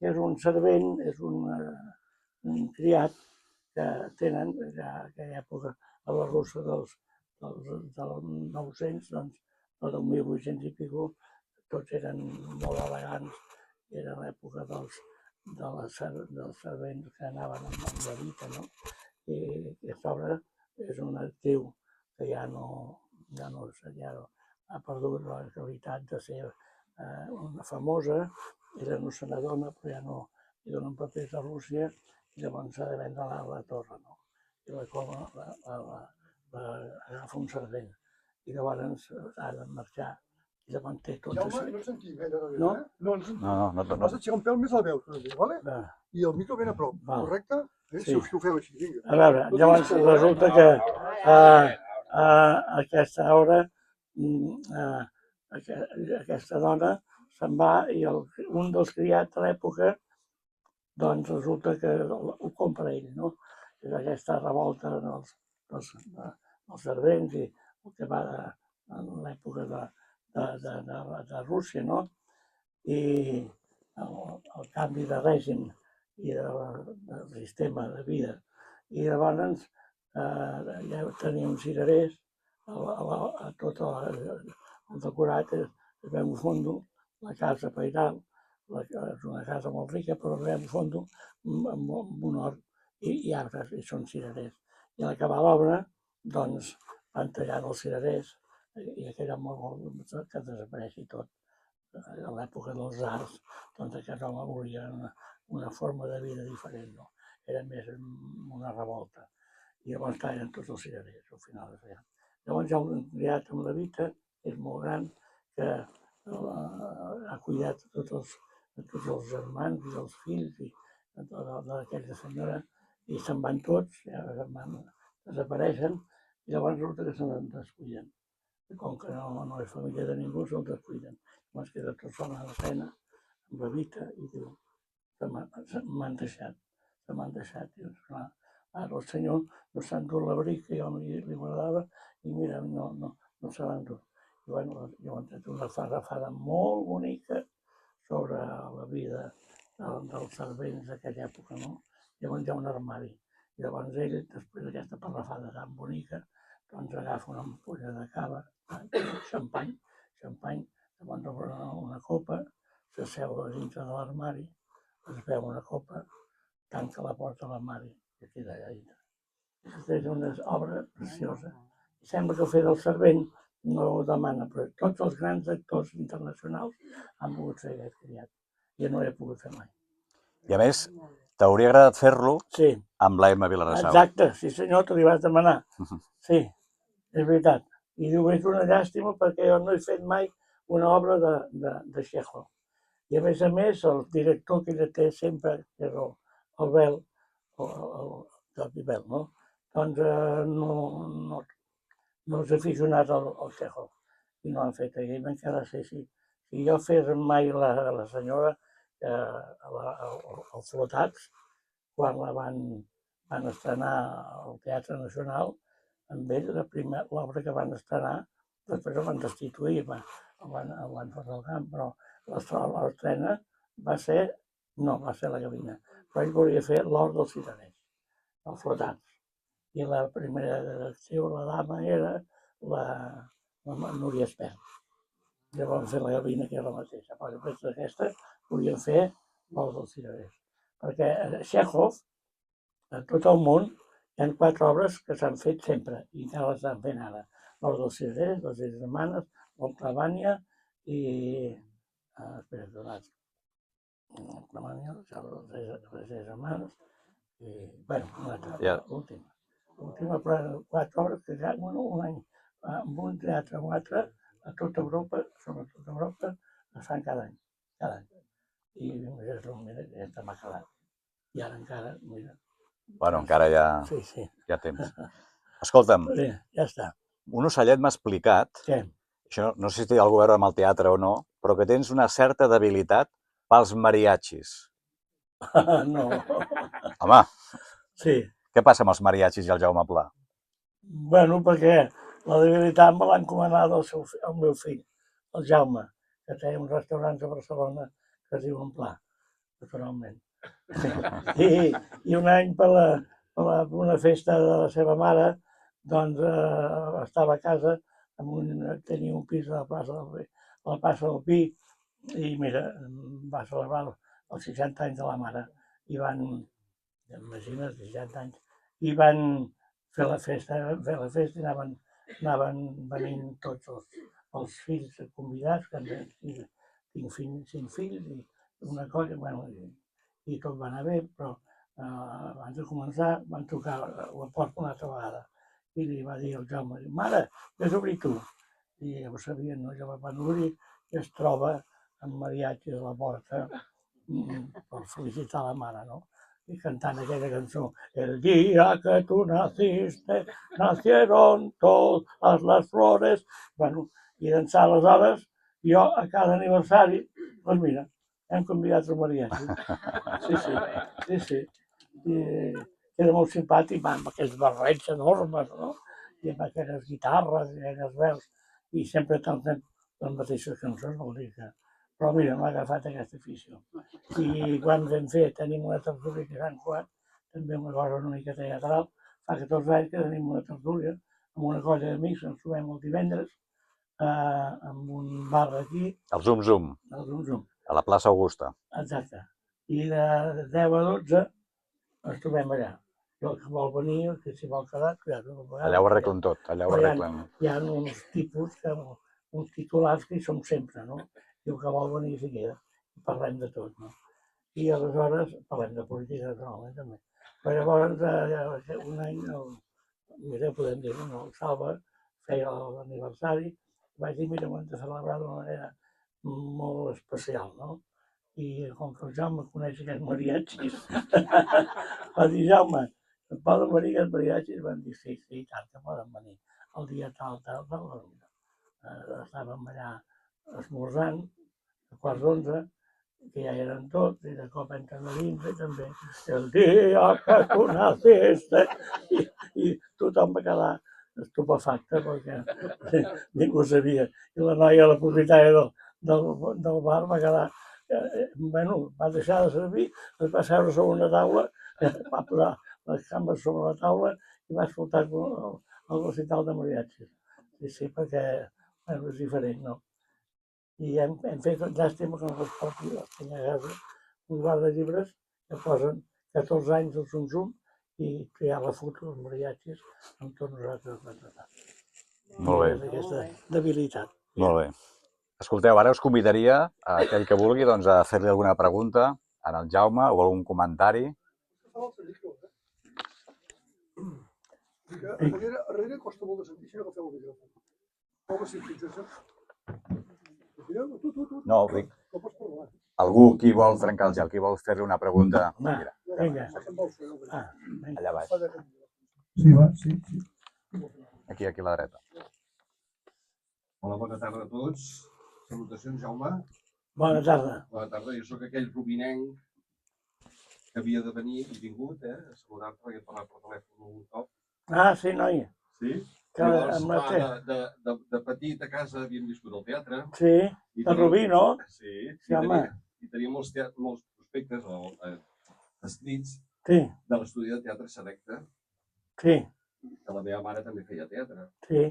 que és un servent, és un criat que tenen a aquella època a la russa del 900, doncs, o del 1800 i pico, tots eren molt elegants, era l'època dels servents que anaven amb la vida, no? I aquesta obra és una actriu que ja ha perdut la qualitat de ser una famosa, era una senadora, però ja no li donen papers a Rússia, i llavors s'ha de vendre la torre, no? I la coma agafa un servent, i llavors ha de marxar, i llavors té tot Jaume, no et sentim gaire bé, No? No. Has d'aixecar un pèl més la veu, vale? I el micro ben a prop, correcte? Si ho feu així, vinga. A veure, llavors resulta que aquesta hora, aquesta dona se'n va i un dels criats de l'època, doncs resulta que ho compra ell, no? És aquesta revolta dels servents i el que va en l'època de Rússia, no? I el canvi de règim i del sistema de vida. I llavors ja teníem cirerers, a tot el decorat es veu un fondo, la casa pairal, és una casa molt rica, però es veu un fondo amb un hort i arbres, i són cirerers. I a l'acabar l'obra, doncs, van tallar els cirerers, i aquell era molt que desapareixi tot. A l'època dels arts, doncs aquest home volia una forma de vida diferent, no? Era més una revolta. I llavors tallen tots els cirerers, al final es veia. Llavors hi ha un criat amb la Vita, que és molt gran, que ha cuidat tots els germans i els fills d'aquella senyora, i se'n van tots, ja els germans desapareixen, i llavors resulta que se'n descuiden. Com que no és família de ningú, se'l descuiden. Llavors queda tot sol a l'escena, amb la Vita, i diu, m'han deixat. I doncs, clar, ara el senyor no s'ha endut l'abric que jo li guardava, i mira, no se l'ha endut. I bueno, llavors té una farrafada molt bonica sobre la vida dels servents d'aquella època, no? Llavors hi ha un armari. I llavors ell, després d'aquesta parrafada tan bonica, doncs agafa una ampolla de cava, xampany, llavors obre una copa, s'asseu a dintre de l'armari, es veu una copa, tanca la porta a l'armari i queda allà dintre. És una obra preciosa. Sembla que el fet del servent no ho demana, però tots els grans actors internacionals han pogut fer aquest criat. Jo no he pogut fer mai. I a més, t'hauria agradat fer-lo Sí. amb l'Emma Vilarassau. Exacte, sí senyor, te li vas demanar. Sí, és veritat. I diu, és una llàstima perquè jo no he fet mai una obra de Chekhov. I a més, el director que ella té sempre, que és el Bel, el Bel, no? Doncs no és aficionat al Chekhov i no han fet. I m'encara sé si jo fes mai la senyora els Flotats, quan la van estrenar al Teatre Nacional, amb ell, l'obra que van estrenar, després el van destituir, el van fer al camp, però l'estrena va ser la Gavina, però ell volia fer l'Hort dels Cirerers, els Flotats. I la primera direcció, la dama, era la Núria Espert. Ja van fer la Gavina, que era la mateixa, però després d'aquesta volien fer l'Hort dels Cirerers. Perquè Chekhov, a tot el món, hi ha 4 obres que s'han fet sempre, i encara les estan fent ara. L'Hort dels Cirerers, les 10 setmanes, l'Ultravània i... espera, donat. L'Ultravània, les 10 setmanes, i, bueno, una altra, l'última. L'última, però 4 obres que ja un any, amb un teatre o altre, a tota Europa, sobretot a Europa, es fan cada any. I ja està m'ha quedat. I ara encara, mira. Bueno, encara hi ha temps. Escolta'm, ja està. Un ocellet m'ha explicat, això no sé si té alguna cosa a veure amb el teatre o no, però que tens una certa debilitat pels mariachis. No. Home, sí. Què passa amb els mariachis i el Jaume Pla? Bueno, perquè la debilitat me l'ha encomanat el meu fill, el Jaume, que té uns restaurants a Barcelona que es diuen Pla, naturalment. I un any per una festa de la seva mare, doncs estava a casa, tenia un pis a la plaça del Pi, i mira, va celebrar els 60 anys de la mare. I van, imagina't, 60 anys, i van fer la festa i anaven venint tots els fills convidats, que tinc 5 fills i una colla, bueno, i tot va anar bé, però abans de començar van trucar a la porta una altra vegada i li va dir al Jaume, mare, vés a obrir tu. I ja ho sabien, no? Llavors van obrir i es troba amb mariachi a la porta per felicitar la mare, no? I cantant aquella cançó, el día que tú naciste, nacieron todas las flores. Bueno, i d'ençà aleshores, jo a cada aniversari, doncs mira, hem convidat el mariachi. Sí. I era molt simpàtic, amb aquells barrets enormes, no? I amb aquelles guitarres i aquelles vels, i sempre canten les mateixes cançons, vol dir que... Però mira, m'ha agafat aquesta afició. I quan vam fer, tenim una tertúlia que Sant Joan, també una cosa una mica teatral, fa 14 anys que tenim una tertúlia amb una colla d'amics, ens trobem el divendres en un bar aquí, El Zum Zum, el Zum Zum, a la plaça Augusta. exacte. I de 10 a 12 ens trobem allà. I el que vol venir, el que s'hi vol quedar, Allà ho arreglen tot, allà ho arreglen. Hi ha uns tipus, uns titulars que hi som sempre, no? I el que vol venir s'hi queda. I parlem de tot, no? I aleshores parlem de política, naturalment, també. Però llavors, un any, mira, podem dir-ho, no? El Salva feia l'aniversari, vaig dir, mira, ho hem de celebrar d'una manera molt especial, no? I com que el Jaume coneix aquests mariachis, va dir, Jaume, poden venir aquests mariachis? Van dir, sí, tant que poden venir. El dia tal. Estàvem allà esmorzant, a quarts d'11, que ja eren tots, i de cop entren a dins, i també, el dia que tu naciste, i tothom va quedar estupefacte, perquè ningú sabia. I la noia, la propietària del bar, va quedar, va deixar de servir, es va seure sobre una taula, va posar les cambres sobre la taula i va escoltar el recital de mariachis. Sí, perquè és diferent, no? I hem fet, llàstima que no es porti a casa, un guard de llibres que posen 14 anys del Zum Zum i hi ha la foto dels mariachis amb tots nosaltres. Molt bé. Aquesta debilitat. Molt bé. Escolteu, ara us convidaria a aquell que vulgui doncs, a fer-li alguna pregunta al Jaume o algun comentari. Darrere costa molt de sentir si no agafeu el micròfon. Com es sentís, No, dic, algú qui vol trencar el gel, qui vol fer-li una pregunta. Mira, Vinga. allà baix. Sí, va, sí. Aquí a la dreta. Hola, bona tarda a tots. Salutacions, Jaume. Bona tarda. Bona tarda. Jo sóc aquell rubinenc que havia de venir i vingut, a saludar-te, perquè he parlat per telèfon un cop. Ah, sí, noia. Sí? Que Llavors, amb la de petit a casa havíem viscut al teatre. Sí, de Rubí, no? Sí, Sí, home. I teníem molts prospectes escrits Sí, de l'estudi de teatre Selecte, sí, que la meva mare també feia teatre, sí,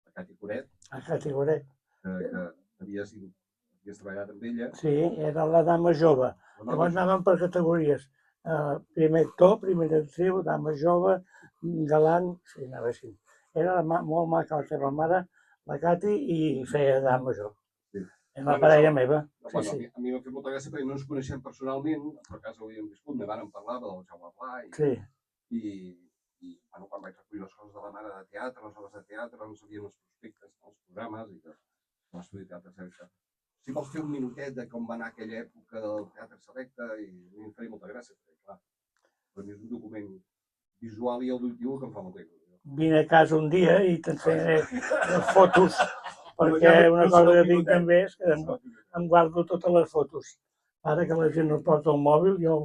la Cati Coret, a Catigoret. que havies treballat amb ella. Sí, era la dama jove. Llavors anàvem per categories. Primer actor, primer actriu, dama jove, galant, sí, anava així. Era molt maca la teva mare, la Cati, i feia dama jove. Sí. Era la parella meva. Bueno, Sí. a mi m'ha fet molta gràcia perquè no ens coneixem personalment, per cas ho havíem viscut, me varen parlar del Jaume Pla Sí, i bueno, quan vaig recollir les coses de la mare de teatre, les obres de teatre, no sabien els prospectes, els programes i que l'estudi de teatre Selecte. Si vols fer un minutet de com va anar aquella època del teatre Selecte i a mi em faria molta gràcia, perquè clar, per mi és un document visual i auditiu que em fa molta il·lusió. vine a casa un dia i t'ensenyaré les fotos, perquè una cosa que tinc també és que em guardo totes les fotos. Ara que la gent no porta el mòbil, jo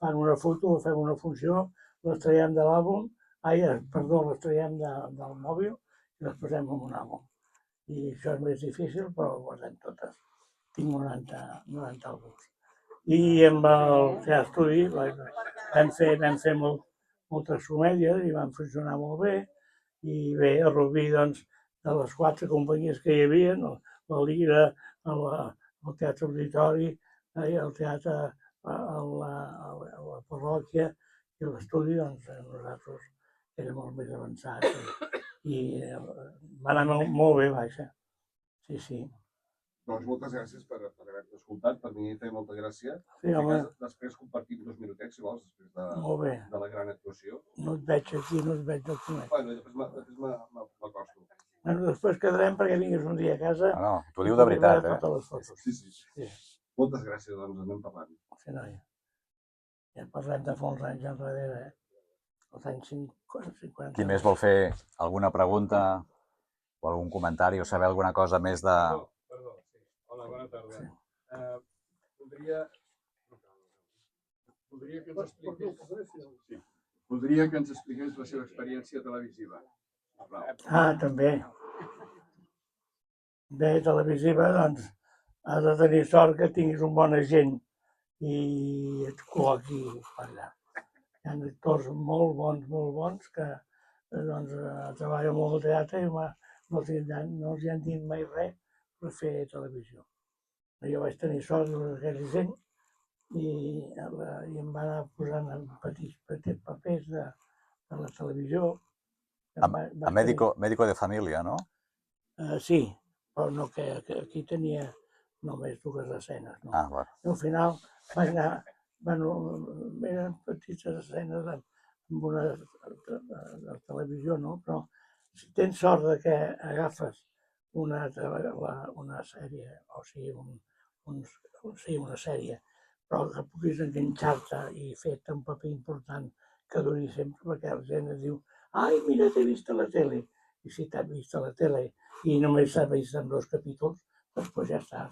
fan una foto, fem una funció, les traiem de l'àlbum, les traiem del mòbil i les posem en un àlbum. I això és més difícil, però ho guardem totes. Tinc 90 àlbums. I amb el teatre estudi vam fer moltes comèdies i van funcionar molt bé. I bé, a Rubí, doncs, de les 4 companyies que hi havia, la Lira, el Teatre Auditori, el Teatre a la parròquia i l'estudi, doncs nosaltres érem els més avançats i va anar molt bé, vaja. Sí. Doncs moltes gràcies per haver-te escoltat, per mi feia molta gràcia. Sí, home. Després compartim 2 minutets, si vols, després Molt bé. de la gran actuació. No et veig aquí, no et veig al comet. Bueno, i després m'acosto. Bueno, després quedarem perquè vinguis un dia a casa. No, t'ho diu de veritat, Totes les fotos. Sí. Moltes gràcies, doncs anem parlant. Sí, noia. Ja parlem de fa uns anys enrere, els anys 50. Qui més vol fer alguna pregunta o algun comentari o saber alguna cosa més de... Perdó, sí. Hola, bona tarda. Sí. Voldria que ens expliqués la seva experiència televisiva. Ah, també. Bé, televisiva, doncs, has de tenir sort que tinguis un bon agent i et col·loqui per allà. Hi ha actors molt bons, que treballen molt al teatre i no els hi han dit mai res per fer televisió. Jo vaig tenir sort d'aquells gent i em va anar posant en petits papers de la televisió. A médico de família, no? Sí, però no, que aquí tenia només 2 escenes. No? Ah, bueno. I al final vaig anar, eren petites escenes amb una de televisió, no? Però si tens sort de que agafes una sèrie, o sigui, una sèrie, però que puguis enganxar-te i fer-te un paper important que duri sempre, perquè la gent et diu ai, mira, t'he vist a la tele. I si t'has vist a la tele i només s'ha vist en 2 capítols, doncs ja està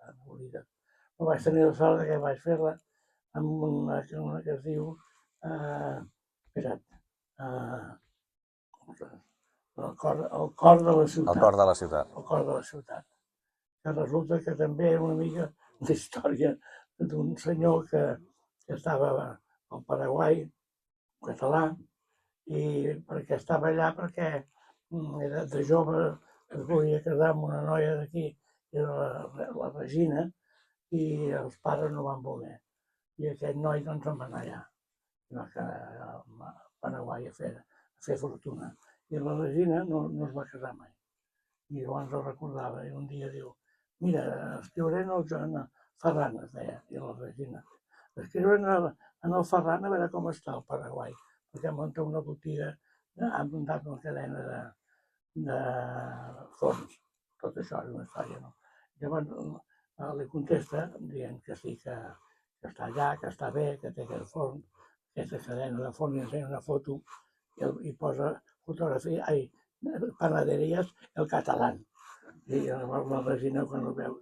abolida. Però vaig tenir la sort que vaig fer-la amb una que es diu el cor de la ciutat. El cor de la ciutat. El cor de la ciutat. Que resulta que també era una mica la història d'un senyor que estava al Paraguai, català, i perquè estava allà perquè era de jove, es volia casar amb una noia d'aquí, que era la Regina, i els pares no van voler. I aquest noi doncs se'n va anar allà, i va quedar a Paraguai a fer fortuna. I la Regina no es va casar mai. I llavors ho recordava, i un dia diu, mira, escriuré en el Joan Ferran, es deia, i la Regina. Escriuré en el Ferran a veure com està el Paraguai, perquè munta una botiga, ha muntat una cadena de forns. Tot això és una història, no? Llavors li contesta dient que sí, que està allà, que està bé, que té aquest forn, aquesta cadena de forn, i ensenya una foto i posa fotografia, panaderies el català. I llavors la Regina, quan ho veu,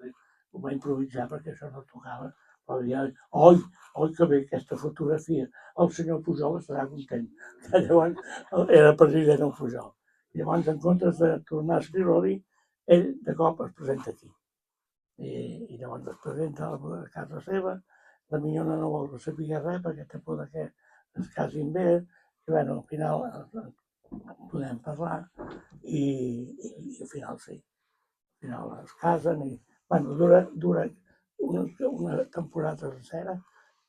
ho va improvisar perquè això no tocava, però deia, oi, que bé aquesta fotografia, el senyor Pujol estarà content. Que llavors era president el Pujol. I llavors, en comptes de tornar a escriure-li, ell de cop es presenta aquí. I llavors es presenta a casa seva, la minyona no vol saber res perquè té por que es casin bé, i bueno, al final podem parlar i al final sí. Al final es casen i bueno, dura una temporada sencera,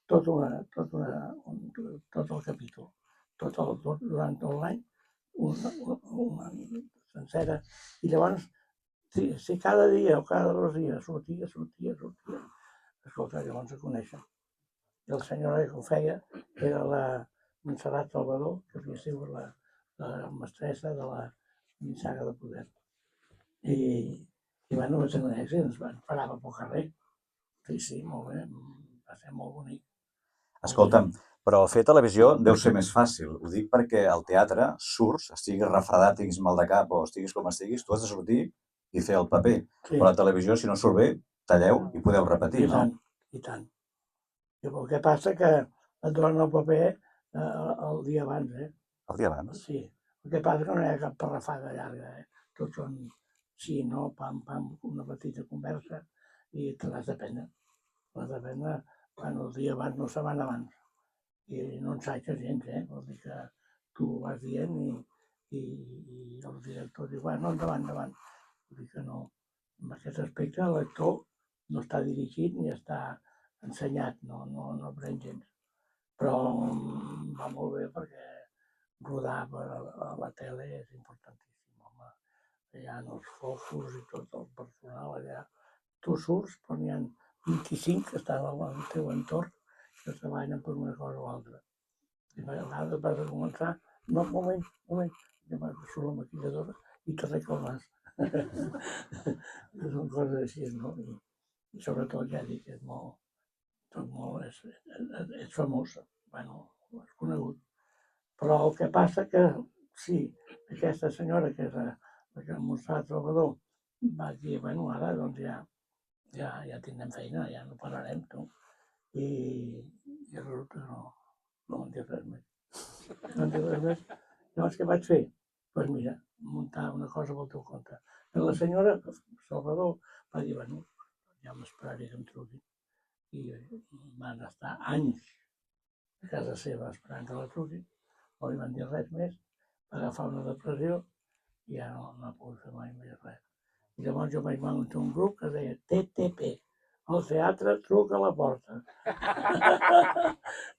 tot el capítol, durant tot l'any, una sencera. I llavors, si cada dia o cada 2 dies sortia, escolta, llavors se coneixen. I la senyora que ho feia era la Montserrat Salvador, que havia sigut la mestressa de la nissaga de poder. I bueno, va ser un èxit, ens parava pel carrer. Sí, molt bé, va ser molt bonic. Escolta'm, però fer televisió deu ser més fàcil. Ho dic perquè al teatre surts, estiguis refredat, tinguis mal de cap o estiguis com estiguis, tu has de sortir i fer el paper. Sí. Però a la televisió, si no surt bé, talleu i podeu repetir, no? I tant. El que passa que et donen el paper el dia abans, El dia abans? Sí. El que passa que no hi ha cap parrafada llarga, Tots són sí, no, pam, una petita conversa i te l'has de prendre. L'has de prendre el dia abans, no setmana abans. I no ensaixes gens, Vol dir que tu vas dient i el director diu, bueno, endavant. Vull dir que no, en aquest aspecte l'actor no està dirigit ni està ensenyat, no aprèn gens. Però va molt bé perquè rodar a la tele és importantíssim, home. Hi ha els focus i tot el personal allà. Tu surts, però n'hi ha 25 que estan al teu entorn que treballen per una cosa o altra. I a vegades vas a començar, no, un moment, i surt la maquilladora i t'arregla el nas. Són coses així, no? I sobretot ja dic, és famós, bueno, és conegut. Però el que passa que sí, aquesta senyora, que és la Montserrat Salvador, va dir, bueno, ara doncs ja tindrem feina, ja no pararem, tu. I resulta que no en dic res més. Llavors, què vaig fer? Doncs mira, muntar una cosa pel teu compte. I la senyora Salvador va dir, bueno, ja m'esperaré que em truquin. I van estar anys a casa seva esperant que la truquin, no li van dir res més, va agafar una depressió i ja no ha pogut fer mai més res. I llavors jo vaig muntar un grup que deia TTP, el teatre truca a la porta.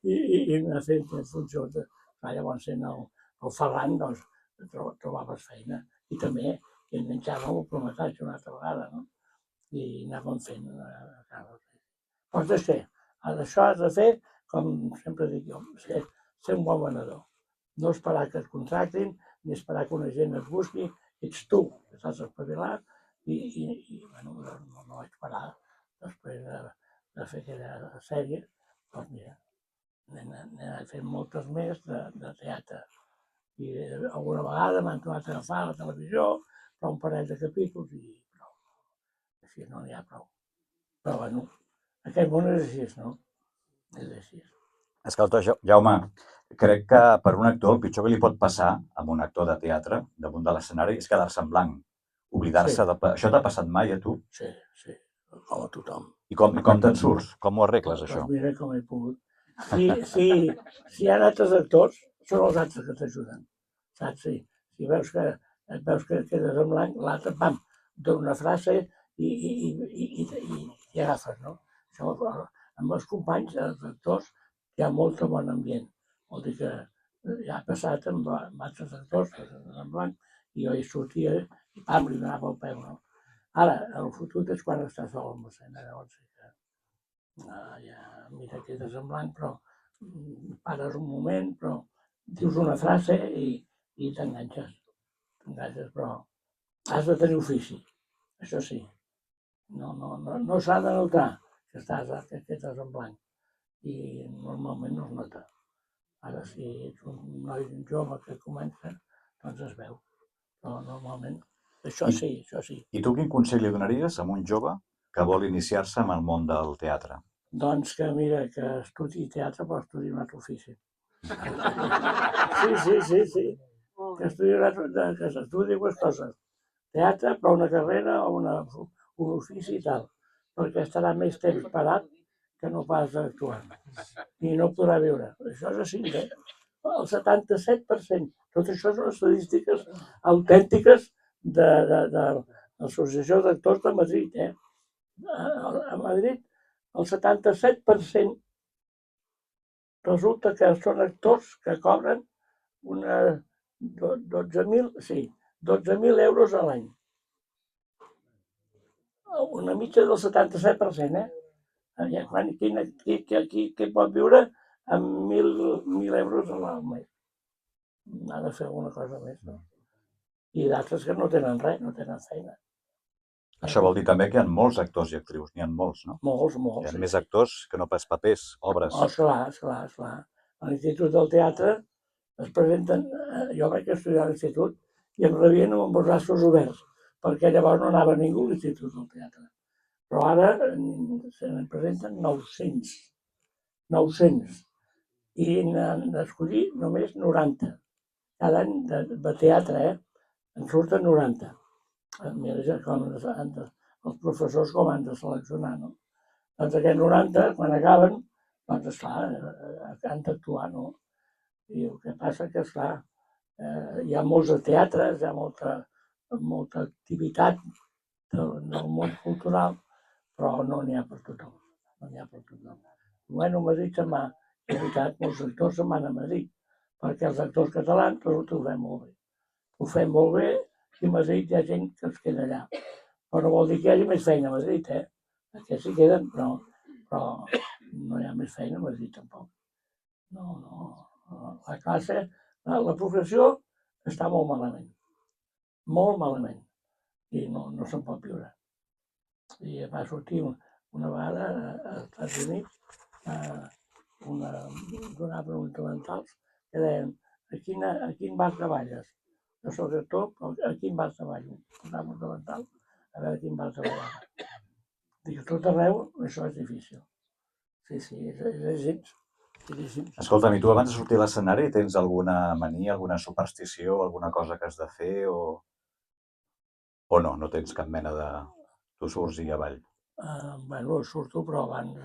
I m'ha fet funció. Llavors sent el Ferran, doncs, trobaves feina. I també enganxàvem el prometatge una altra vegada, no? I anàvem fent a casa. Doncs això has de fer, com sempre dic jo, ser un bon venedor. No esperar que et contractin, ni esperar que una gent et busqui, ets tu que t'has espavilat i bueno, no vaig parar després de fer aquella sèrie, doncs mira, n'he anat fent moltes més de teatre. I alguna vegada m'han tornat a agafar a la televisió, però un parell de capítols i prou. Així no n'hi ha prou. Però bueno, aquest món és així, no? És així. Escolta, Jaume, crec que per un actor el pitjor que li pot passar a un actor de teatre damunt de l'escenari és quedar-se en blanc, oblidar-se de... Això t'ha passat mai a tu? Sí, com a tothom. I com te'n surts? Com ho arregles, això? Doncs mira com he pogut. Si hi ha altres actors, són els altres que t'ajuden. Saps? Si veus que quedes en blanc, l'altre, pam, dona una frase i agafes, no? Això, amb els companys, els actors, hi ha molt bon ambient. Vol dir que ja ha passat amb altres actors que queden en blanc i jo hi sortia i pam, li donava el peu, no? Ara, el fotut és quan estàs sol amb l'escena, llavors sí que ja, mira, quedes en blanc, però pares un moment, però dius una frase i t'enganxes. Però has de tenir ofici, això sí. No s'ha de notar que quedes en blanc i normalment no es nota. Ara, si ets un noi jove que comença, doncs es veu. Però normalment, això sí. I tu quin consell li donaries a un jove que vol iniciar-se en el món del teatre? Doncs que mira, que estudi teatre però estudi un altre ofici. Sí. Que estudi dues coses. Teatre, però una carrera o un ofici i tal. Perquè estarà més temps parat que no pas actuant. I no podrà viure. Això és així, el 77%. Tot això són estadístiques autèntiques de l'Associació d'Actors de Madrid. A Madrid, el 77% resulta que són actors que cobren 12.000 euros a l'any. Una mitja del 77%, Qui pot viure amb 1.000 euros a mes? Ha de fer alguna cosa més, no? I d'altres que no tenen res, no tenen feina. Això vol dir també que hi ha molts actors i actrius, n'hi ha molts, no? Molts. Hi ha més actors que no pas papers, obres. Esclar. A l'Institut del Teatre es presenten... Jo vaig estudiar a l'Institut i em rebien amb els braços oberts, perquè llavors no anava ningú a l'Institut del Teatre. Però ara se n'en presenten 900. I n'han d'escollir només 90. Cada any de teatre, en surten 90. Mira com els professors com han de seleccionar, no? Doncs aquests 90, quan acaben, doncs esclar, han d'actuar, no? I el que passa que, esclar, hi ha molts teatres, hi ha molta activitat del món cultural, però no n'hi ha per tothom. Bueno, Madrid se'n va, és veritat, molts actors se'n van a Madrid, perquè els actors catalans ho fem molt bé. Ho fem molt bé i a Madrid hi ha gent que es queda allà. Però no vol dir que hi hagi més feina a Madrid, Aquests s'hi queden, però no hi ha més feina a Madrid tampoc. No. La classe, la professió està molt malament. Molt malament. I no se'n pot viure. I va sortir una vegada als Estats Units donaven uns documentals que deien a quin bar treballes? Jo soc actor, però a quin bar treballo? Donaven un documental a veure a quin bar treballava. Dic, a tot arreu això és difícil. Sí, és així. Escolta'm, i tu abans de sortir a l'escenari tens alguna mania, alguna superstició, alguna cosa que has de fer o no tens cap mena de... Tu surts i avall? Bueno, surto, però abans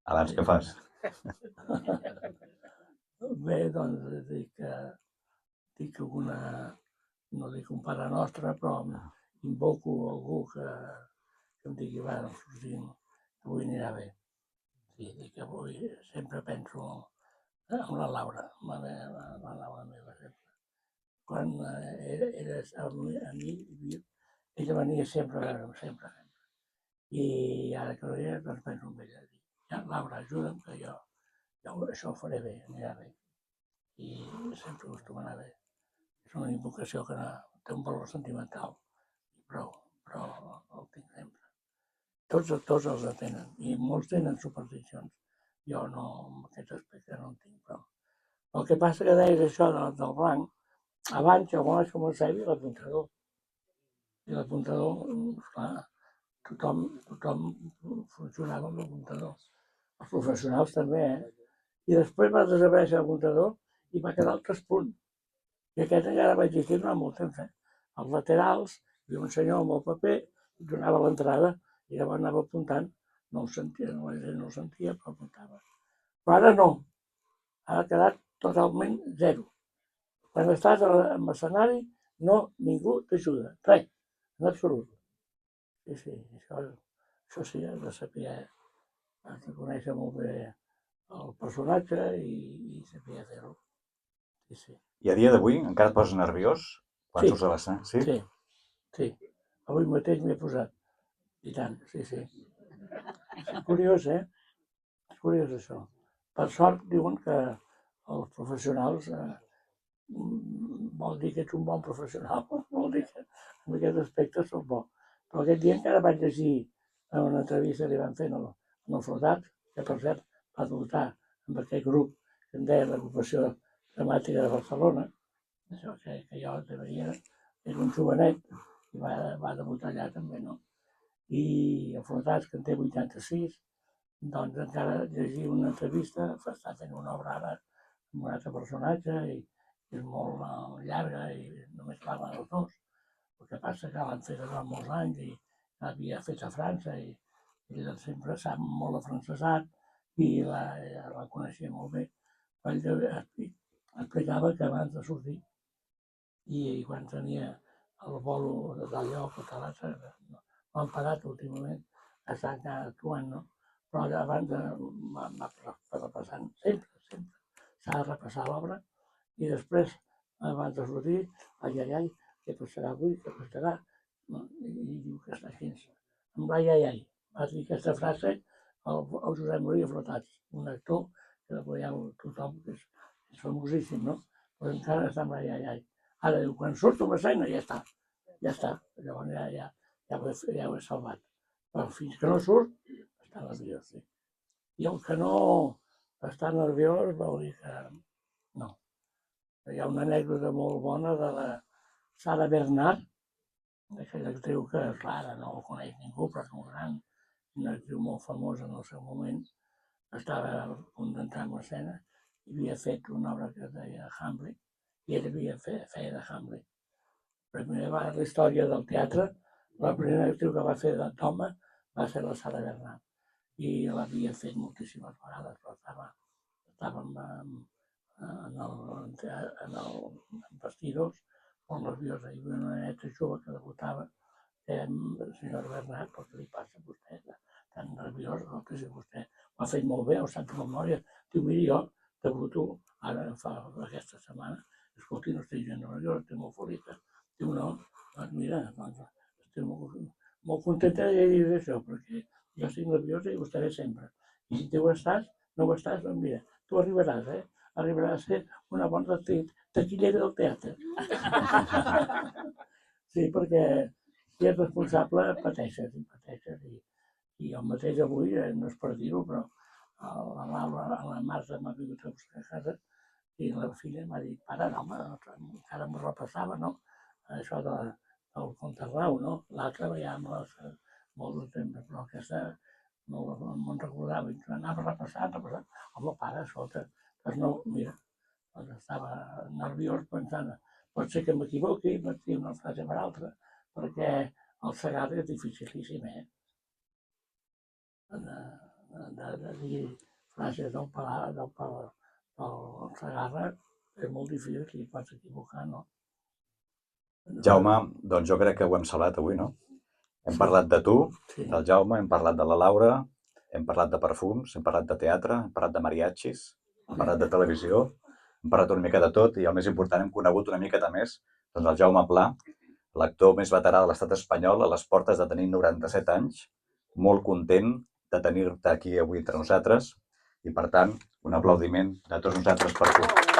Abans que fas. Bé, doncs dic alguna, no dic un pare nostre, però invoco algú que em digui, va, doncs sortim, avui anirà bé. Sí, dic que avui sempre penso en la Laura, la Laura meva sempre. Quan era a mi, ella venia sempre a veure'm, sempre. I ara que no hi és, doncs penso en ella. Dic, ja, Laura, ajuda'm, que jo això ho faré bé, anirà bé. I sempre acostuma a anar bé. És una invocació que té un valor sentimental, però el tinc sempre. Tots els tenen, i molts tenen supersticions. Jo no, en aquest aspecte no en tinc prou. El que passa que deies això del blanc, abans jo quan vaig començar hi havia l'apuntador. I l'apuntador, esclar, tothom funcionava amb l'apuntador. Els professionals també, I després va desaparèixer l'apuntador i va quedar el traspunt. I aquest encara va existir durant molt temps. Als laterals hi havia un senyor amb el paper, donava l'entrada i llavors anava apuntant. No ho sentia, la gent no ho sentia, però apuntava. Però ara no. Ara ha quedat totalment zero. Quan estàs en l'escenari, ningú t'ajuda. Res, en absolut. Sí, això sí, has de saber, has de conèixer molt bé el personatge i saber fer-ho. Sí. I a dia d'avui encara et poses nerviós quan surts a l'escenari? Sí. Avui mateix m'he posat. I tant, sí. És curiós, És curiós, això. Per sort, diuen que els professionals vol dir que ets un bon professional, vol dir que en aquest aspecte soc bo. Però aquest dia encara vaig llegir en una entrevista que li van fer en el Flotat, que per cert va debutar amb aquest grup que en deia l'Agrupació Dramàtica de Barcelona, això que jo deveria, és un jovenet, i va debutar allà també, no? I el Flotat, que en té 86, doncs encara llegir una entrevista, està fent una obra ara amb un altre personatge i és molt llarga i només parlen els dos. El que passa que l'han fet durant molts anys i l'havia fet a França i ell sempre sap molt afrancesat i la coneixia molt bé. Ell explicava que abans de sortir i quan tenia el bolo del lloc o tal, no han parat últimament, estan actuant, no? Però abans va repassant, sempre s'ha de repassar l'obra i després, abans de sortir, ai, què passarà avui, què passarà? I diu que està així. Amb l'ai, va dir aquesta frase el Josep Maria Flotats, un actor que la veieu tothom, que és famosíssim, no? Però encara està amb l'ai. Ara diu, quan surto a l'escena ja està. Llavors ja ho he salvat. Però fins que no surt, està nerviós, sí. I el que no està nerviós vol dir que no. Hi ha una anècdota molt bona de la Sara Bernat, aquella actriu que, clar, no ho coneix ningú, però és molt gran, una actriu molt famosa en el seu moment, estava a punt d'entrar en l'escena i havia fet una obra que es deia Hamlet, i ella feia de Hamlet. Per primera vegada en la història del teatre, la primera actriu que va fer d'home va ser la Sara Bernat. I l'havia fet moltíssimes vegades, però estàvem en vestidors molt nerviosa. Hi havia una neta jove que debutava, senyora Bernat, però què li passa a vostè? Tan nerviosa, no sé si vostè ho ha fet molt bé, ho sap de memòria. Diu, miri, jo debuto ara fa aquesta setmana. Escolti, no estic gens nerviosa, estic molt feliç. Diu, no, doncs mira, estic molt contenta de dir això, perquè jo estic nerviosa i ho estaré sempre. I si tu ho estàs, no ho estàs, doncs mira, tu arribaràs, arribaràs a ser una bona taquillera del teatre. Sí, perquè si ets responsable pateixes. I el mateix avui, no és per dir-ho, però la Marta m'ha vingut a buscar a casa i la filla m'ha dit, pare, no, encara m'ho repassava, no? Això del Contarrau, no? L'altra ja molt de temps, però aquesta no me'n recordava. I anava repassant. Home, pare, escolta, doncs no, mira, doncs estava nerviós pensant, pot ser que m'equivoqui, vaig dir una frase per altra, perquè el Segarra és dificilíssim, de dir frases del Segarra és molt difícil i pots equivocar, no? Jaume, doncs jo crec que ho hem salvat avui, no? Hem parlat de tu, del Jaume, hem parlat de la Laura, hem parlat de perfums, hem parlat de teatre, hem parlat de mariachis, hem parlat de televisió, hem parlat una mica de tot i el més important hem conegut una miqueta més doncs el Jaume Pla, l'actor més veterà de l'estat espanyol a les portes de tenir 97 anys, molt content de tenir-te aquí avui entre nosaltres i per tant un aplaudiment de tots nosaltres per tu.